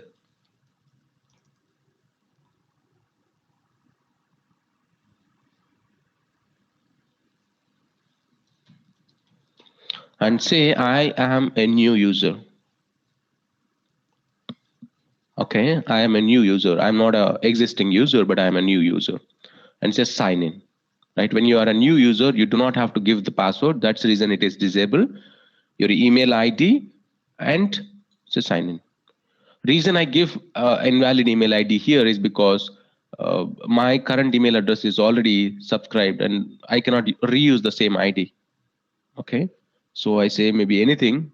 And say I am a new user. Okay, I am a new user. I'm not an existing user, but I'm a new user. And just sign in. Right? When you are a new user, you do not have to give the password. That's the reason it is disabled. Your email ID and just sign in. Reason I give invalid email ID here is because my current email address is already subscribed and I cannot reuse the same ID. Okay, so I say maybe anything.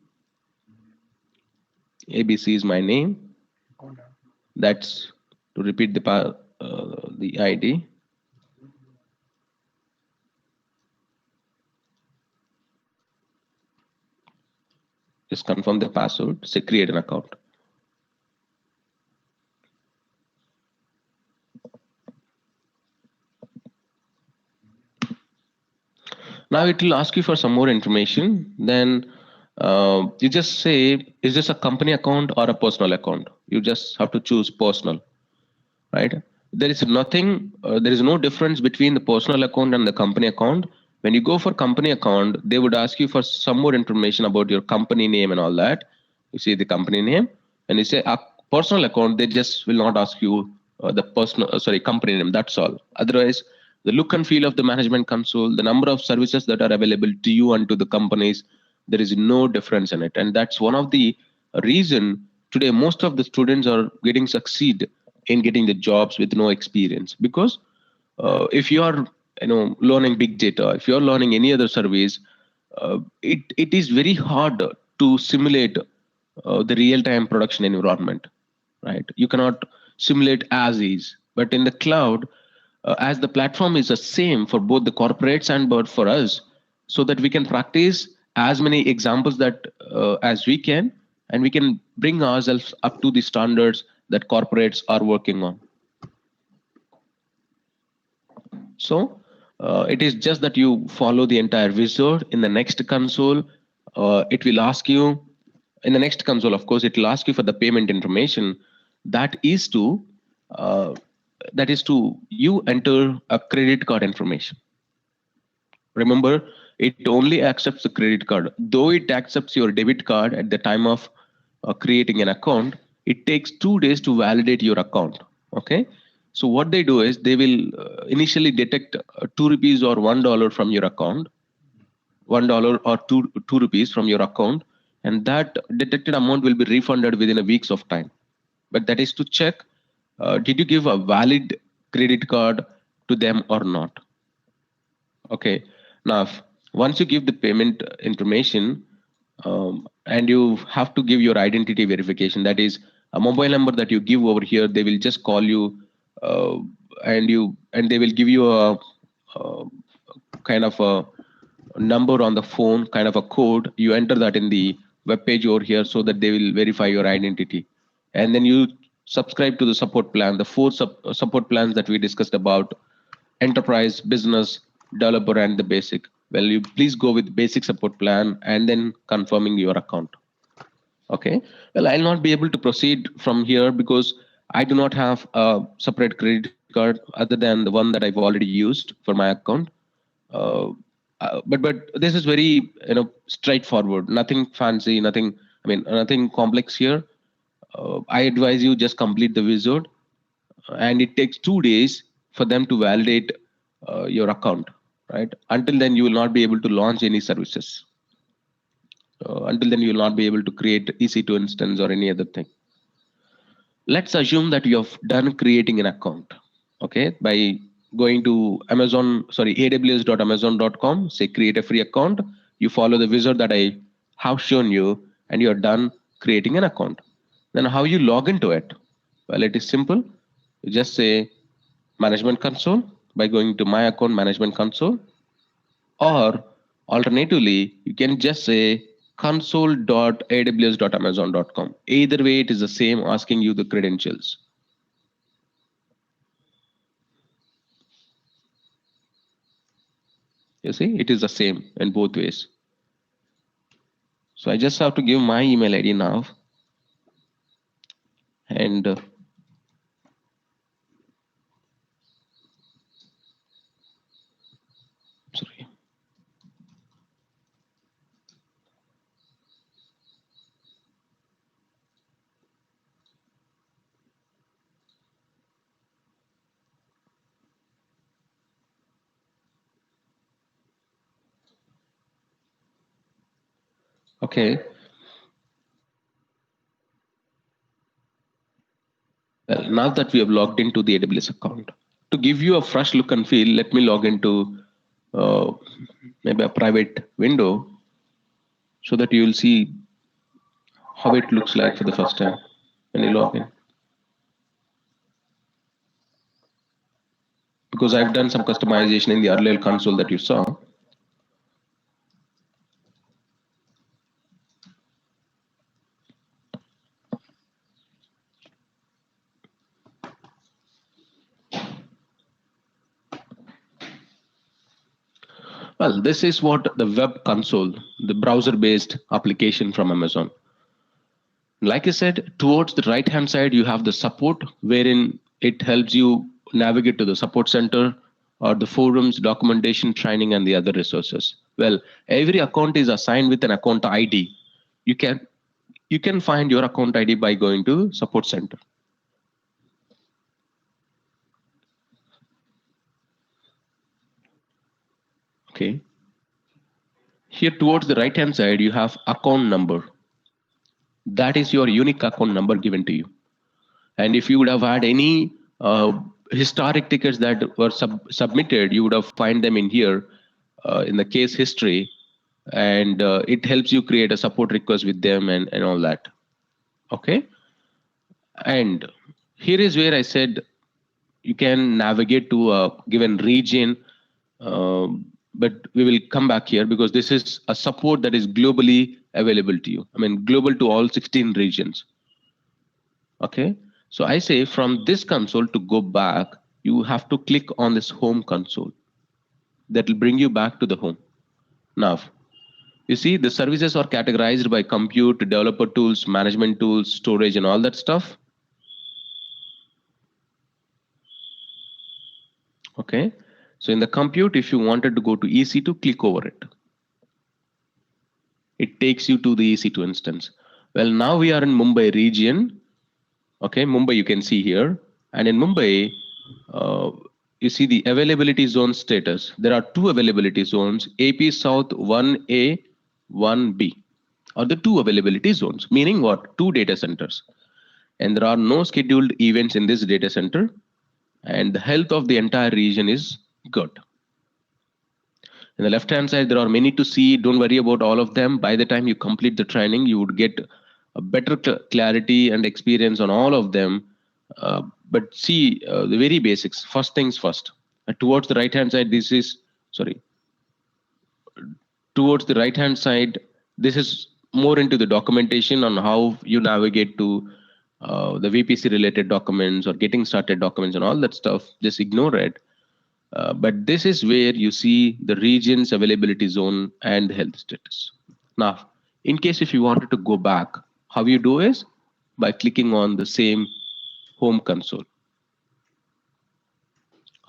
ABC is my name. That's to repeat the ID. Just confirm the password. Say create an account. Now it will ask you for some more information. Then you just say, is this a company account or a personal account? You just have to choose personal, right? There is nothing, there is no difference between the personal account and the company account. When you go for company account, they would ask you for some more information about your company name and all that. You see the company name, and you say a personal account, they just will not ask you the company name. That's all. Otherwise, the look and feel of the management console, the number of services that are available to you and to the companies, there is no difference in it. And that's one of the reason today most of the students are getting succeed in getting the jobs with no experience. Because if you are learning big data, if you're learning any other service, it is very hard to simulate the real-time production environment, right? You cannot simulate as is. But in the cloud, as the platform is the same for both the corporates and but for us, so that we can practice as many examples that as we can, and we can bring ourselves up to the standards that corporates are working on. So it is just that you follow the entire wizard. In the next console, it will ask you, in the next console, of course, it will ask you for the payment information. That is to you enter a credit card information. Remember, it only accepts the credit card. Though it accepts your debit card at the time of creating an account, it takes 2 days to validate your account. Okay. So what they do is they will initially detect 2 rupees or $1 from your account, $1 or two rupees from your account, and that detected amount will be refunded within a weeks of time. But that is to check, did you give a valid credit card to them or not? Okay. Now, once you give the payment information, and you have to give your identity verification, that is a mobile number that you give over here, they will just call you, and they will give you a kind of a number on the phone, kind of a code. You enter that in the web page over here so that they will verify your identity. And then you subscribe to the support plan, the four support plans that we discussed about: enterprise, business, developer, and the basic. Well, you please go with basic support plan and then confirming your account. Okay. Well, I'll not be able to proceed from here because I do not have a separate credit card other than the one that I've already used for my account. But this is very straightforward. Nothing fancy. Nothing complex here. I advise you just complete the wizard, and it takes 2 days for them to validate your account. Right. Until then, you will not be able to launch any services. Until then, you will not be able to create EC2 instance or any other thing. Let's assume that you have done creating an account. Okay, by going to aws.amazon.com, say create a free account. You follow the wizard that I have shown you, and you're done creating an account. Then how you log into it? Well, it is simple. You just say management console by going to my account management console, or alternatively, you can just say console.aws.amazon.com. Either way, it is the same, asking you the credentials. You see, it is the same in both ways. So I just have to give my email ID now. And sorry. Okay. Well, now that we have logged into the AWS account, to give you a fresh look and feel, let me log into maybe a private window so that you will see how it looks like for the first time when you log in. Because I've done some customization in the earlier console that you saw. Well, this is what the web console, the browser-based application from Amazon. Like I said, towards the right-hand side, you have the support, wherein it helps you navigate to the support center or the forums, documentation, training, and the other resources. Well, every account is assigned with an account ID. You can find your account ID by going to support center. Okay. Here towards the right-hand side, you have account number. That is your unique account number given to you. And if you would have had any historic tickets that were submitted, you would have find them in here in the case history, and it helps you create a support request with them and all that. Okay, and here is where I said you can navigate to a given region, but we will come back here because this is a support that is globally available to you. I mean, global to all 16 regions. Okay, so I say from this console to go back, you have to click on this home console. That will bring you back to the home. Now, you see the services are categorized by compute, developer tools, management tools, storage, and all that stuff. Okay, so in the compute, if you wanted to go to EC2, click over it. It takes you to the EC2 instance. Well, now we are in Mumbai region. Okay, Mumbai you can see here, and in Mumbai, you see the availability zone status. There are two availability zones, AP South 1A, 1B, or the two availability zones, meaning what? Two data centers. And there are no scheduled events in this data center, and the health of the entire region is good. In the left hand side, there are many to see. Don't worry about all of them. By the time you complete the training, you would get a better clarity and experience on all of them. But see the very basics. First things first. Towards the right hand side, this is, sorry. Towards the right hand side, this is more into the documentation on how you navigate to the VPC related documents or getting started documents and all that stuff. Just ignore it. But this is where you see the region's availability zone and the health status. Now, in case if you wanted to go back, how you do is by clicking on the same home console.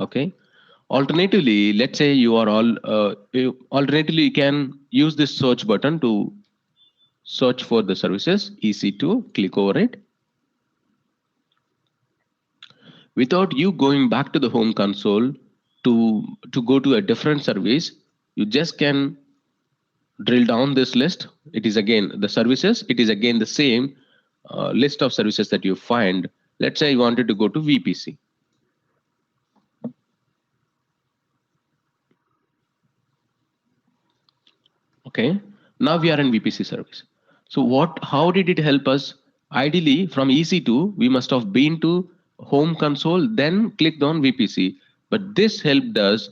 Okay. Alternatively, let's say you are all, alternatively, you can use this search button to search for the services, EC2, click over it. Without you going back to the home console, to go to a different service, you just can drill down this list. It is again the services. It is again the same list of services that you find. Let's say you wanted to go to VPC. Okay, now we are in VPC service. So how did it help us? Ideally, from EC2, we must have been to home console, then clicked on VPC. But this helped us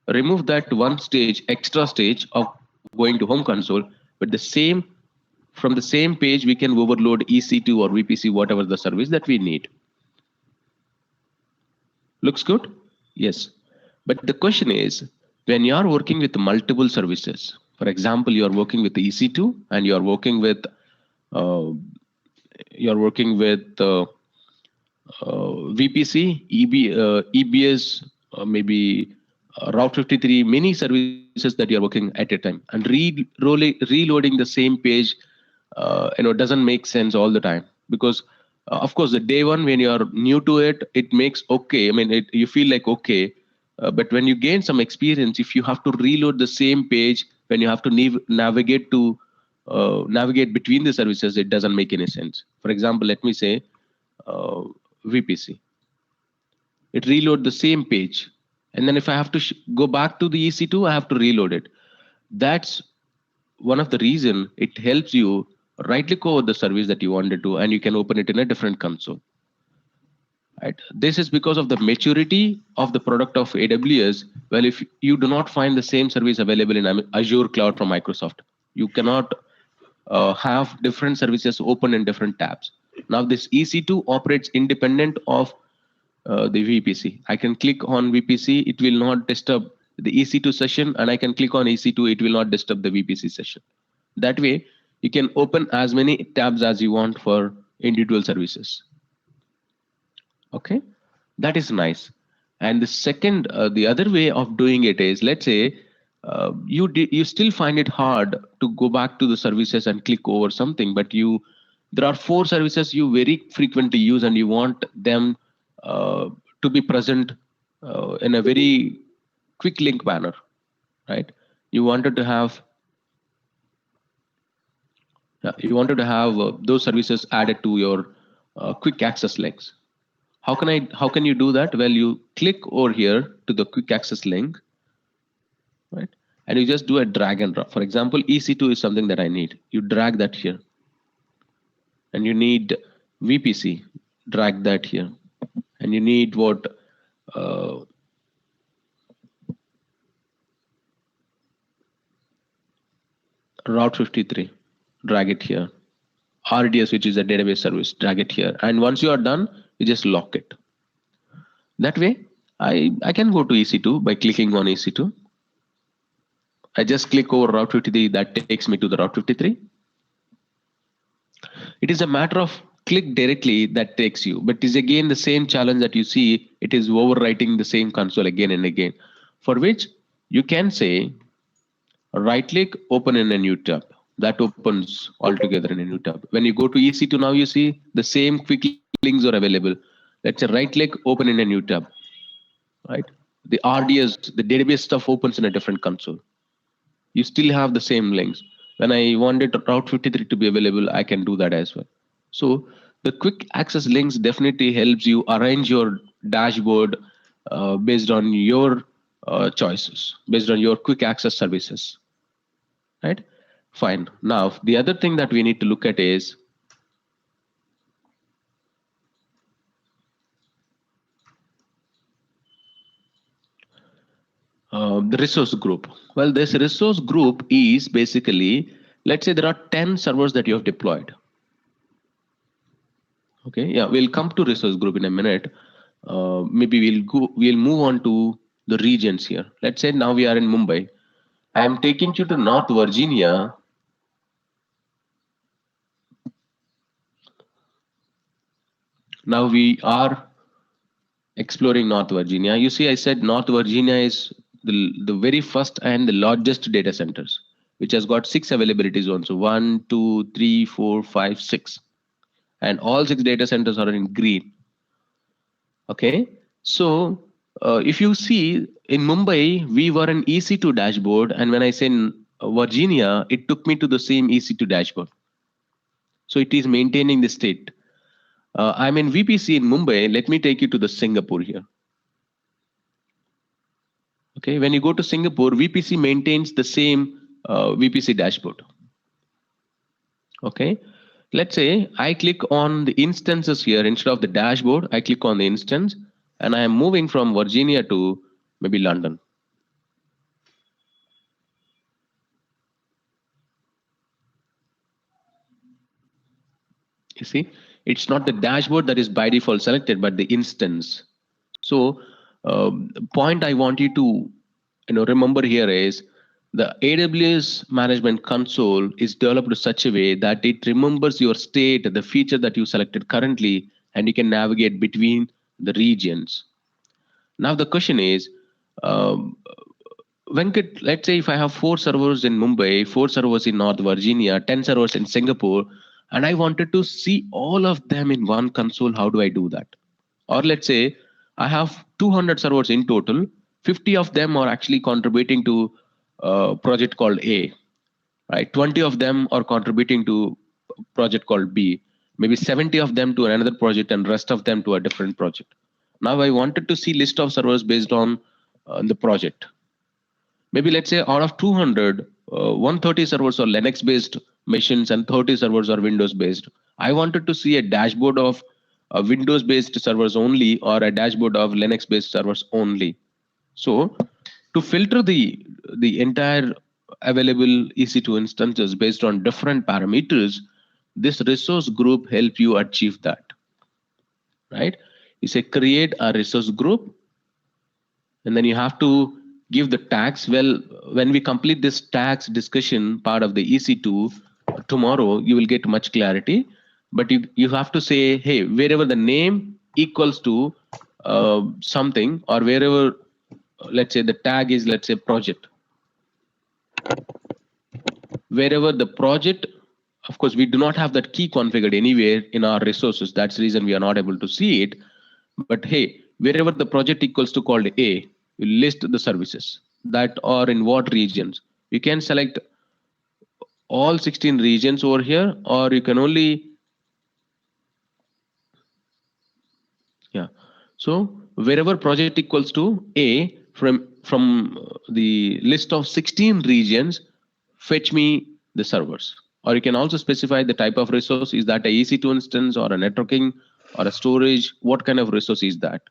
remove that one stage, extra stage of going to home console. But from the same page, we can overload EC2 or VPC, whatever the service that we need. Looks good? Yes. But the question is, when you are working with multiple services, for example, you are working with the EC2 and you are working with VPC, EBS, maybe Route 53, many services that you are working at a time, and reloading the same page, doesn't make sense all the time, because of course the day one when you are new to it, it makes okay. I mean, you feel like okay, but when you gain some experience, if you have to reload the same page, when you have to navigate between the services, it doesn't make any sense. For example, let me say VPC. It reload the same page, and then if I have to go back to the EC2, I have to reload it. That's one of the reason it helps you right click over the service that you wanted to, and you can open it in a different console. Right. This is because of the maturity of the product of AWS. Well, if you do not find the same service available in Azure Cloud from Microsoft, you cannot have different services open in different tabs. Now this EC2 operates independent of the VPC. I can click on VPC, it will not disturb the EC2 session, and I can click on EC2, it will not disturb the VPC session. That way, you can open as many tabs as you want for individual services. Okay, that is nice. And the second, the other way of doing it is, let's say you still find it hard to go back to the services and click over something, but there are 4 services you very frequently use, and you want them to be present in a very quick link manner, right? You wanted to have those services added to your quick access links. How can you do that? Well, you click over here to the quick access link, right? And you just do a drag and drop. For example, EC2 is something that I need. You drag that here. And you need VPC, drag that here. And you need what? Route 53, drag it here. RDS, which is a database service, drag it here. And once you are done, you just lock it. That way, I can go to EC2 by clicking on EC2. I just click over Route 53, that takes me to the Route 53. It is a matter of click directly that takes you, but it is again the same challenge that you see. It is overwriting the same console again and again, for which you can say right click, open in a new tab. That opens altogether in a new tab. When you go to EC2 now, you see the same quick links are available. Let's say right click, open in a new tab, right? The RDS, the database stuff opens in a different console. You still have the same links. When I wanted Route 53 to be available, I can do that as well. So the quick access links definitely helps you arrange your dashboard based on your choices, based on your quick access services, right? Fine. Now, the other thing that we need to look at is the resource group. Well, this resource group is basically, let's say there are 10 servers that you have deployed. Okay, yeah, we'll come to resource group in a minute. Maybe we'll move on to the regions here. Let's say now we are in Mumbai. I am taking you to North Virginia. Now we are exploring North Virginia. You see, I said North Virginia is the very first and the largest data centers, which has got 6 availability zones. So 1, 2, 3, 4, 5, 6. And all 6 data centers are in green. Okay, so if you see in Mumbai, we were an EC2 dashboard, and when I say Virginia, it took me to the same EC2 dashboard. So it is maintaining the state. I'm in VPC in Mumbai. Let me take you to the Singapore here. Okay, when you go to Singapore, VPC maintains the same VPC dashboard. Okay, let's say I click on the instances here instead of the dashboard. I click on the instance, and I am moving from Virginia to maybe London. You see, it's not the dashboard that is by default selected, but the instance. So point I want you to remember here is the AWS management console is developed in such a way that it remembers your state, the feature that you selected currently, and you can navigate between the regions. Now the question is, Venkat, let's say if I have 4 servers in Mumbai, 4 servers in North Virginia, 10 servers in Singapore, and I wanted to see all of them in one console, how do I do that? Or let's say I have 200 servers in total, 50 of them are actually contributing to a project called A, right? 20 of them are contributing to a project called B, maybe 70 of them to another project and rest of them to a different project. Now I wanted to see list of servers based on the project. Maybe let's say out of 200, 130 servers are Linux based machines and 30 servers are Windows based. I wanted to see a dashboard of Windows based servers only or a dashboard of Linux based servers only. So to filter the entire available EC2 instances based on different parameters, this resource group helps you achieve that, right? You say create a resource group, and then you have to give the tags. Well, when we complete this tags discussion part of the EC2 tomorrow, you will get much clarity. But you have to say, hey, wherever the name equals to something, or wherever, let's say the tag is, let's say project. Wherever the project, of course, we do not have that key configured anywhere in our resources. That's the reason we are not able to see it. But hey, wherever the project equals to called A, you list the services that are in what regions. You can select all 16 regions over here, or you can only Yeah. So wherever project equals to A, from the list of 16 regions, fetch me the servers. Or you can also specify the type of resource. Is that a EC2 instance or a networking or a storage? What kind of resource is that?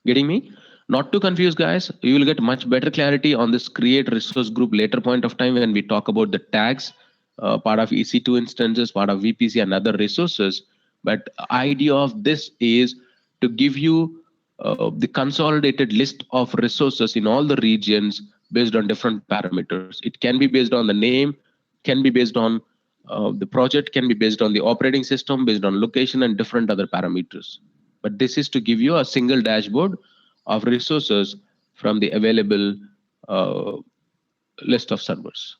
Getting me? Not to confuse, guys. You will get much better clarity on this create resource group later point of time when we talk about the tags, part of EC2 instances, part of VPC and other resources. But idea of this is to give you the consolidated list of resources in all the regions based on different parameters. It can be based on the name, can be based on the project, can be based on the operating system, based on location and different other parameters. But this is to give you a single dashboard of resources from the available list of servers.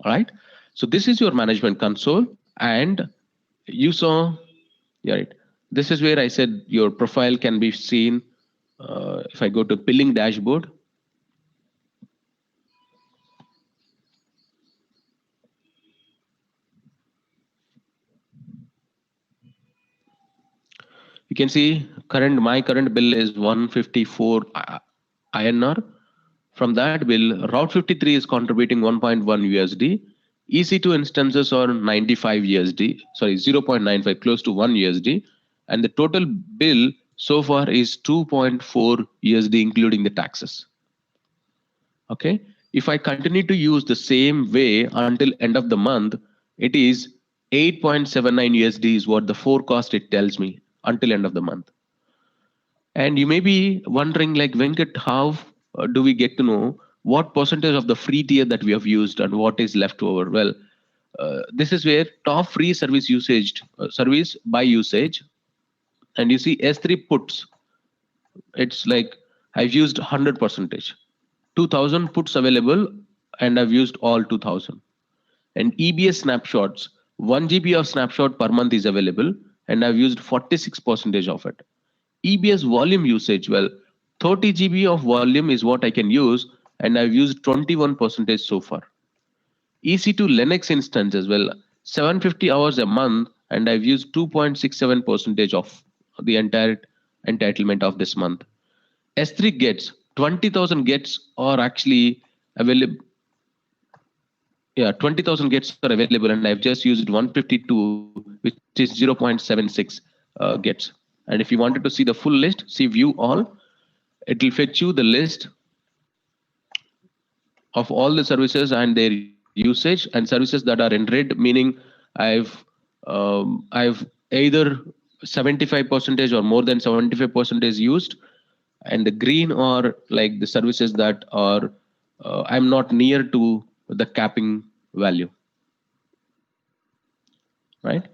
All right. So this is your management console, and you saw, yeah, right. This is where I said your profile can be seen. If I go to billing dashboard, you can see my current bill is 154 INR. From that bill, Route 53 is contributing 1.1 USD. EC2 instances are 95 USD, sorry, 0.95, close to 1 USD. And the total bill so far is 2.4 USD, including the taxes. Okay. If I continue to use the same way until end of the month, it is 8.79 USD is what the forecast it tells me until end of the month. And you may be wondering, like, Venkat, how do we get to know what percentage of the free tier that we have used and what is left over? Well, this is where top free service usage, service by usage, and you see S3 puts. It's like I've used 100%, 2000 puts available, and I've used all 2000. And EBS snapshots, 1 GB of snapshot per month is available, and I've used 46% of it. EBS volume usage, well, 30 GB of volume is what I can use, and I've used 21% so far. EC2 Linux instances, well, 750 hours a month, and I've used 2.67% of the entire entitlement of this month. S3 gets 20,000 gets are actually available. Yeah, 20,000 gets are available, and I've just used 152, which is 0.76 gets. And if you wanted to see the full list, see view all, it will fetch you the list of all the services and their usage, and services that are in red, meaning I've either 75% or more than 75% is used, and the green are like the services that are I'm not near to the capping value, right?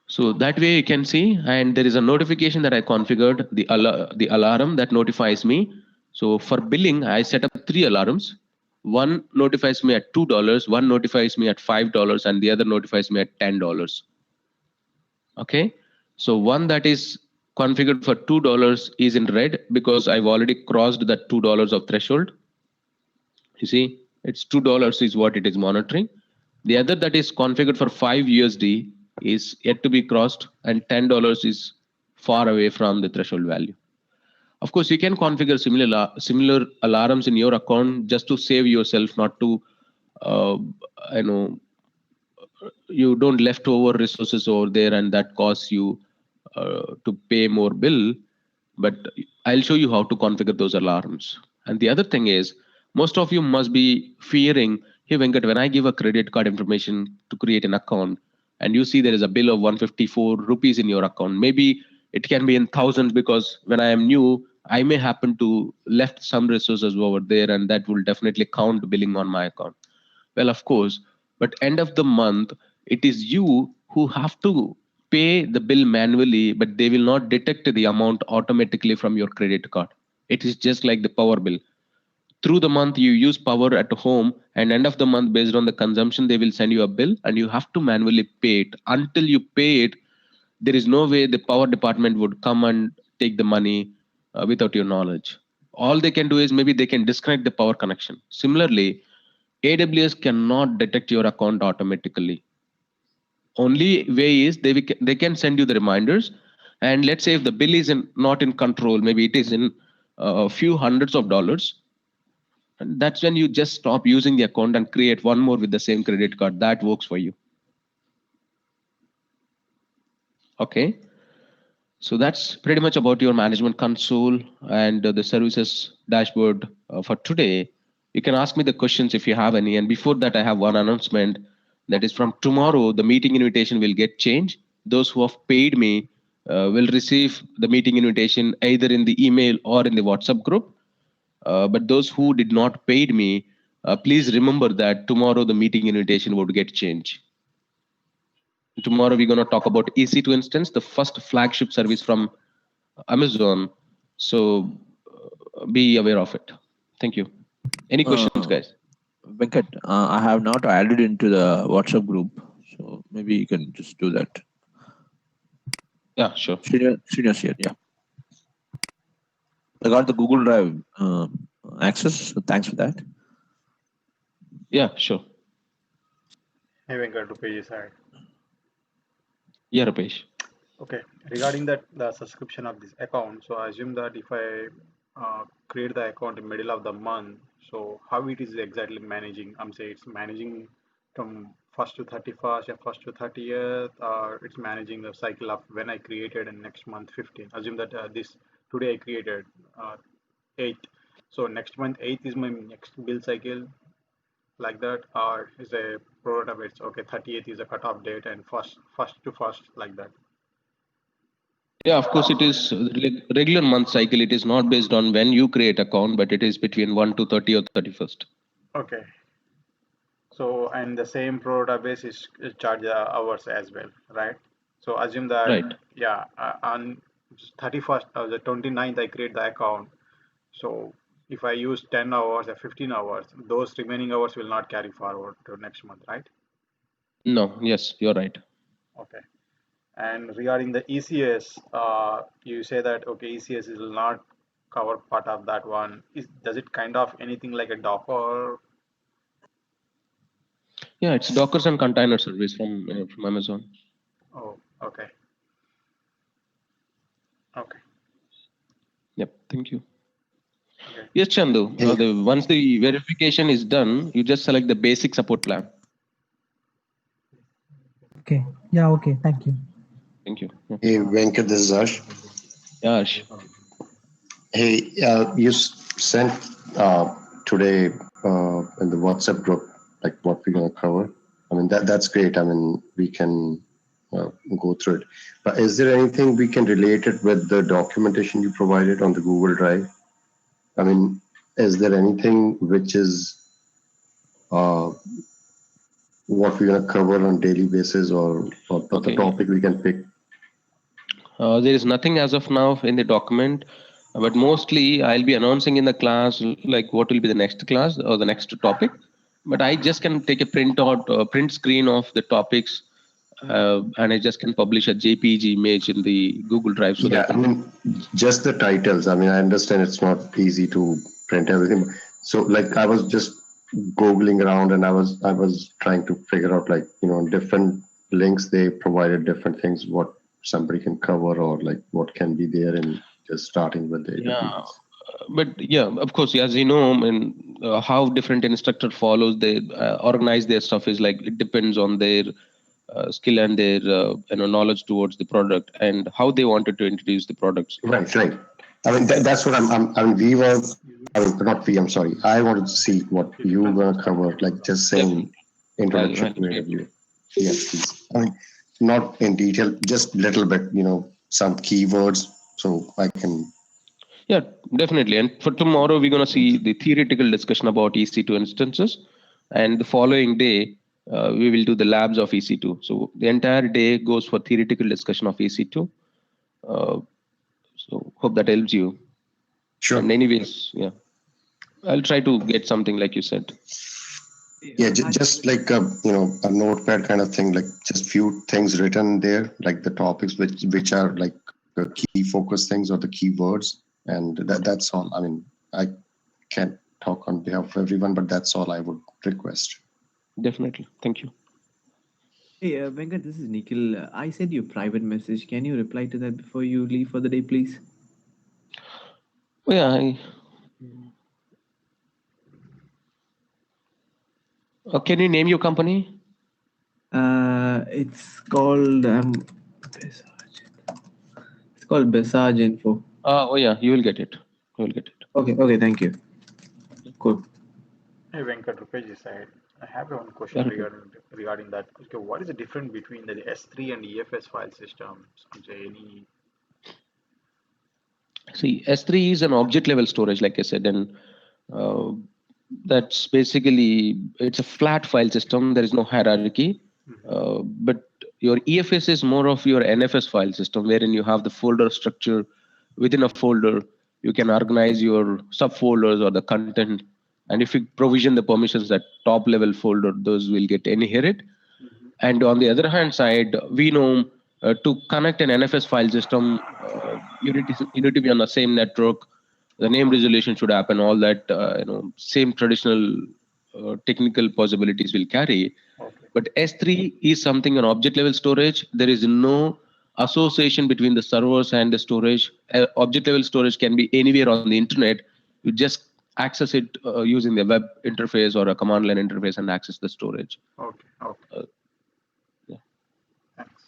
So that way you can see, and there is a notification that I configured, the alarm that notifies me. So for billing, I set up 3 alarms. One notifies me at $2, one notifies me at $5, and the other notifies me at $10. Okay, so one that is configured for $2 is in red because I've already crossed that $2 of threshold. You see, it's $2 is what it is monitoring. The other that is configured for 5 USD is yet to be crossed, and $10 is far away from the threshold value. Of course, you can configure similar alarms in your account just to save yourself, not to, you don't leftover resources over there, and that costs you to pay more bill. But I'll show you how to configure those alarms. And the other thing is, most of you must be fearing, hey Venkat, when I give a credit card information to create an account, and you see there is a bill of 154 rupees in your account, maybe it can be in thousands, because when I am new, I may happen to left some resources over there, and that will definitely count billing on my account. Well, of course, but end of the month, it is you who have to pay the bill manually, but they will not detect the amount automatically from your credit card. It is just like the power bill. Through the month, you use power at home, and end of the month, based on the consumption, they will send you a bill, and you have to manually pay it. Until you pay it, there is no way the power department would come and take the money without your knowledge. All they can do is maybe they can disconnect the power connection. Similarly, AWS cannot detect your account automatically. only way is they can send you the reminders. And let's say if the bill is not in control, maybe it is in a few hundreds of dollars, and that's when you just stop using the account and create one more with the same credit card. That works for you. Okay. So that's pretty much about your management console and the services dashboard for today. You can ask me the questions if you have any. And before that, I have one announcement. That is, from tomorrow, the meeting invitation will get changed. Those who have paid me will receive the meeting invitation either in the email or in the WhatsApp group. But those who did not paid me, please remember that tomorrow the meeting invitation would get changed. Tomorrow we're going to talk about EC2 instance, the first flagship service from Amazon. So be aware of it. Thank you. Any questions, guys? Venkat, I have not added into the WhatsApp group, so maybe you can just do that. Yeah, sure. Seniors here, yeah. I got the Google Drive access, so thanks for that. Yeah, sure. Hey, Venkat, Rupesh side. Yeah, Rupesh. Okay, regarding that, the subscription of this account, so I assume that if I create the account in middle of the month, so how it is exactly managing? I'm saying it's managing from 1st to 31st or 1st to 30th, or it's managing the cycle of when I created and next month 15. Assume that this today I created 8th, so next month 8th is my next bill cycle, like that, or is a pro rata base? Okay, 30th is a cutoff date and first to first, like that. Yeah, of course, it is regular month cycle. It is not based on when you create account, but it is between 1 to 30 or 31st. Okay. So, and the same pro rata base is charge hours as well, right? So assume that, right. Yeah, on 31st or the 29th, I create the account. So if I use 10 hours or 15 hours, those remaining hours will not carry forward to next month, right? No, yes, you're right. Okay. And regarding the ECS, you say that, okay, ECS will not cover part of that one. Does it kind of anything like a Docker? Yeah, it's Docker and container service from Amazon. Oh, okay. Okay. Yep, thank you. Okay. Yes, Chandu. Once the verification is done, you just select the basic support plan. Okay. Yeah. Okay. Thank you. Thank you. Hey, Venkat, this is Ash. Yeah, Ash. Hey, you sent today in the WhatsApp group, like what we're going to cover. I mean, that's great. I mean, we can go through it. But is there anything we can relate it with the documentation you provided on the Google Drive? I mean, is there anything which is what we're going to cover on daily basis or the topic we can pick? There is nothing as of now in the document, but mostly I'll be announcing in the class like what will be the next class or the next topic. But I just can take a print screen of the topics, and I just can publish a JPG image in the Google Drive. So I mean, just the titles. I mean, I understand it's not easy to print everything. So, like, I was just Googling around, and I was trying to figure out, like, different links they provided different things what somebody can cover or like what can be there, and just starting with the AWS. But yeah, of course, as you know, and how different instructor follows, they organize their stuff is like it depends on their skill and their knowledge towards the product and how they wanted to introduce the products. Right. I mean, that's what I mean, we were. I mean, not we. I'm sorry. I wanted to see what you were going to cover, like just saying introduction to AWS. Yes, please. I mean, not in detail, just little bit. Some keywords, so I can. Yeah, definitely. And for tomorrow, we're going to see the theoretical discussion about EC2 instances, and the following day, we will do the labs of EC2. So the entire day goes for theoretical discussion of EC2. So hope that helps you. Sure. And anyways, yeah, I'll try to get something like you said. Yeah, just like a notepad kind of thing, like just few things written there, like the topics which are like key focus things or the keywords, and that's all. I mean, I can't talk on behalf of everyone, but that's all I would request. Definitely. Thank you. Hey, Venkat, this is Nikhil. I sent you a private message. Can you reply to that before you leave for the day, please? Oh, yeah. Can you name your company? It's called it's called Besage Info. Oh, yeah. You will get it. You will get it. Okay, thank you. Cool. Hey Venkat, Rupesh this side. I have one question Okay. regarding that. Okay, what is the difference between the S3 and EFS file systems? Any See, S3 is an object level storage, like I said, and uh, that's basically it's a flat file system. There is no hierarchy. But your EFS is more of your NFS file system, wherein you have the folder structure within a folder. You can organize your subfolders or the content, and if you provision the permissions that top level folder, those will get inherited. And on the other hand side, we know to connect an NFS file system, you need to be on the same network. The name resolution should happen. All that same traditional technical possibilities will carry. Okay. But S3 is something an object level storage. There is no association between the servers and the storage. Object level storage can be anywhere on the internet. You just access it using the web interface or a command line interface and access the storage. Okay. Okay. Yeah. Thanks.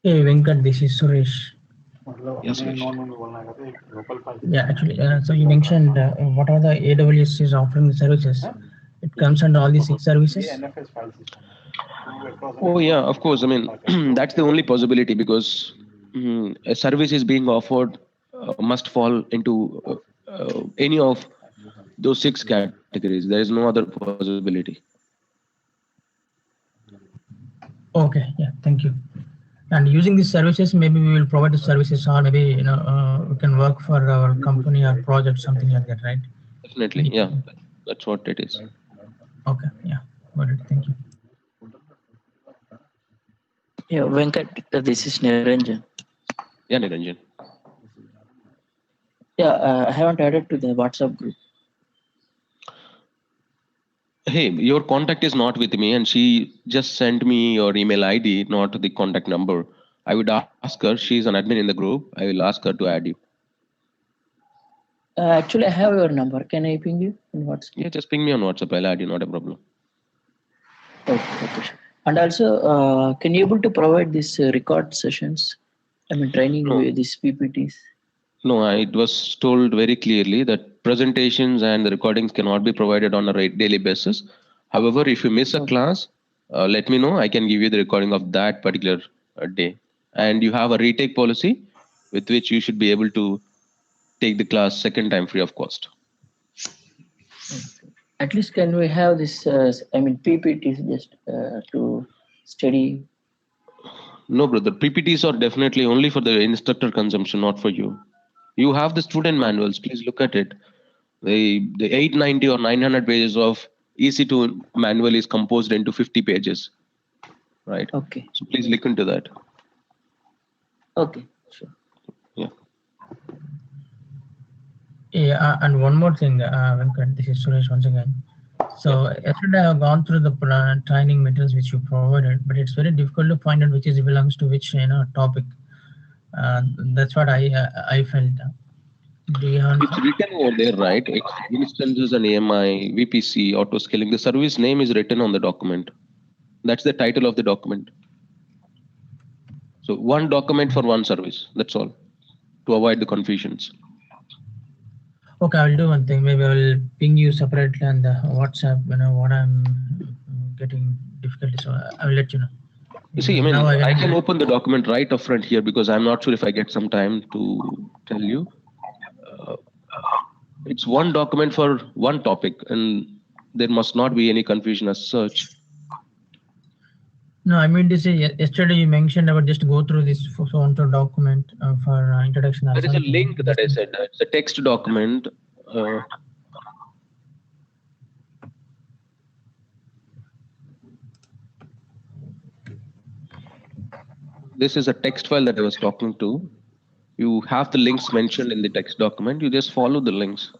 Hey Venkat, this is Suresh. Yes, Suresh. Local file Yeah, actually, so you mentioned what are the AWS is offering services? It comes under all these 6 services. NFS file system. Oh yeah, of course. I mean, that's the only possibility because a service is being offered must fall into any of those 6 categories. There is no other possibility. Okay, yeah, thank you. And using these services, maybe we will provide the services, or maybe we can work for our company or project, something like that, right? Definitely, yeah, that's what it is. Okay, yeah, got it. Thank you. Yeah, Venkat, this is Niranjan. Yeah, Niranjan. Yeah, I haven't added to the WhatsApp group. Hey, your contact is not with me, and she just sent me your email ID, not the contact number. I would ask her. She's an admin in the group. I will ask her to add you. Actually, I have your number. Can I ping you in WhatsApp? Yeah, just ping me on WhatsApp. I'll add you. Not a problem. Okay. And also, can you able to provide these record sessions? I mean, training with these PPTs. No, it was told very clearly that presentations and the recordings cannot be provided on a daily basis. However, if you miss a class, let me know. I can give you the recording of that particular day. And you have a retake policy with which you should be able to take the class second time free of cost. At least can we have this, PPTs just to study? No, brother. PPTs are definitely only for the instructor consumption, not for you. You have the student manuals. Please look at it. The 890 or 900 pages of EC2 manual is composed into 50 pages, right? Okay. So please look into that. Okay, sure. Yeah. Yeah, and one more thing, Venkat, this is Suresh once again. So yesterday I have gone through the training materials which you provided, but it's very difficult to find out which belongs to which topic. That's what I felt. Do you have? It's written over there, right? It's instances and AMI, VPC, auto scaling. The service name is written on the document. That's the title of the document. So one document for one service. That's all. To avoid the confusions. Okay, I will do one thing. Maybe I will ping you separately on the WhatsApp. What I'm getting difficulty, so I will let you know. You see, I mean, I can open the document right up front here because I'm not sure if I get some time to tell you. It's one document for one topic, and there must not be any confusion as such. No, I mean to say yesterday you mentioned about just go through this so-and-so document for introduction. There is a link that I said. It's a text document. This is a text file that I was talking to. You have the links mentioned in the text document. You just follow the links.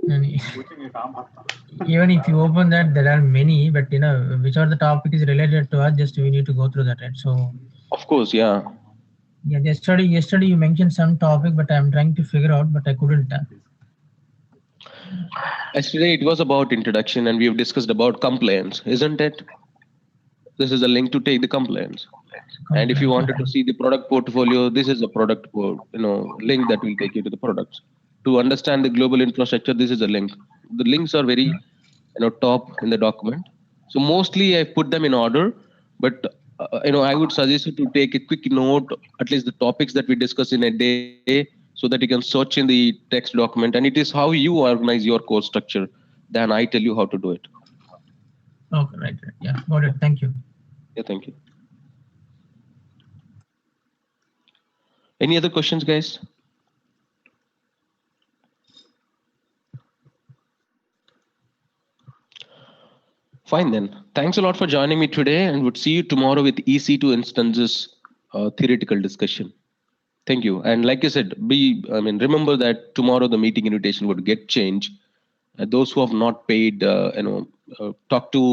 And even if you open that, there are many, but which are the topic is related to us, just we need to go through that, right? So Of course, yeah. yeah, yesterday you mentioned some topic, but I'm trying to figure out, but I couldn't. Yesterday it was about introduction, and we have discussed about compliance, isn't it? This is a link to take the compliance. And if you wanted to see the product portfolio, this is a product link that will take you to the products. To understand the global infrastructure, this is a link. The links are very top in the document. So mostly I put them in order, but I would suggest you to take a quick note, at least the topics that we discuss in a day, so that you can search in the text document. And it is how you organize your course structure than I tell you how to do it. Okay, right. Yeah, got it. Thank you. Yeah, thank you. Any other questions, guys? Fine then. Thanks a lot for joining me today, and would see you tomorrow with EC2 instances theoretical discussion. Thank you. And like I said, remember that tomorrow the meeting invitation would get changed. Those who have not paid, talk to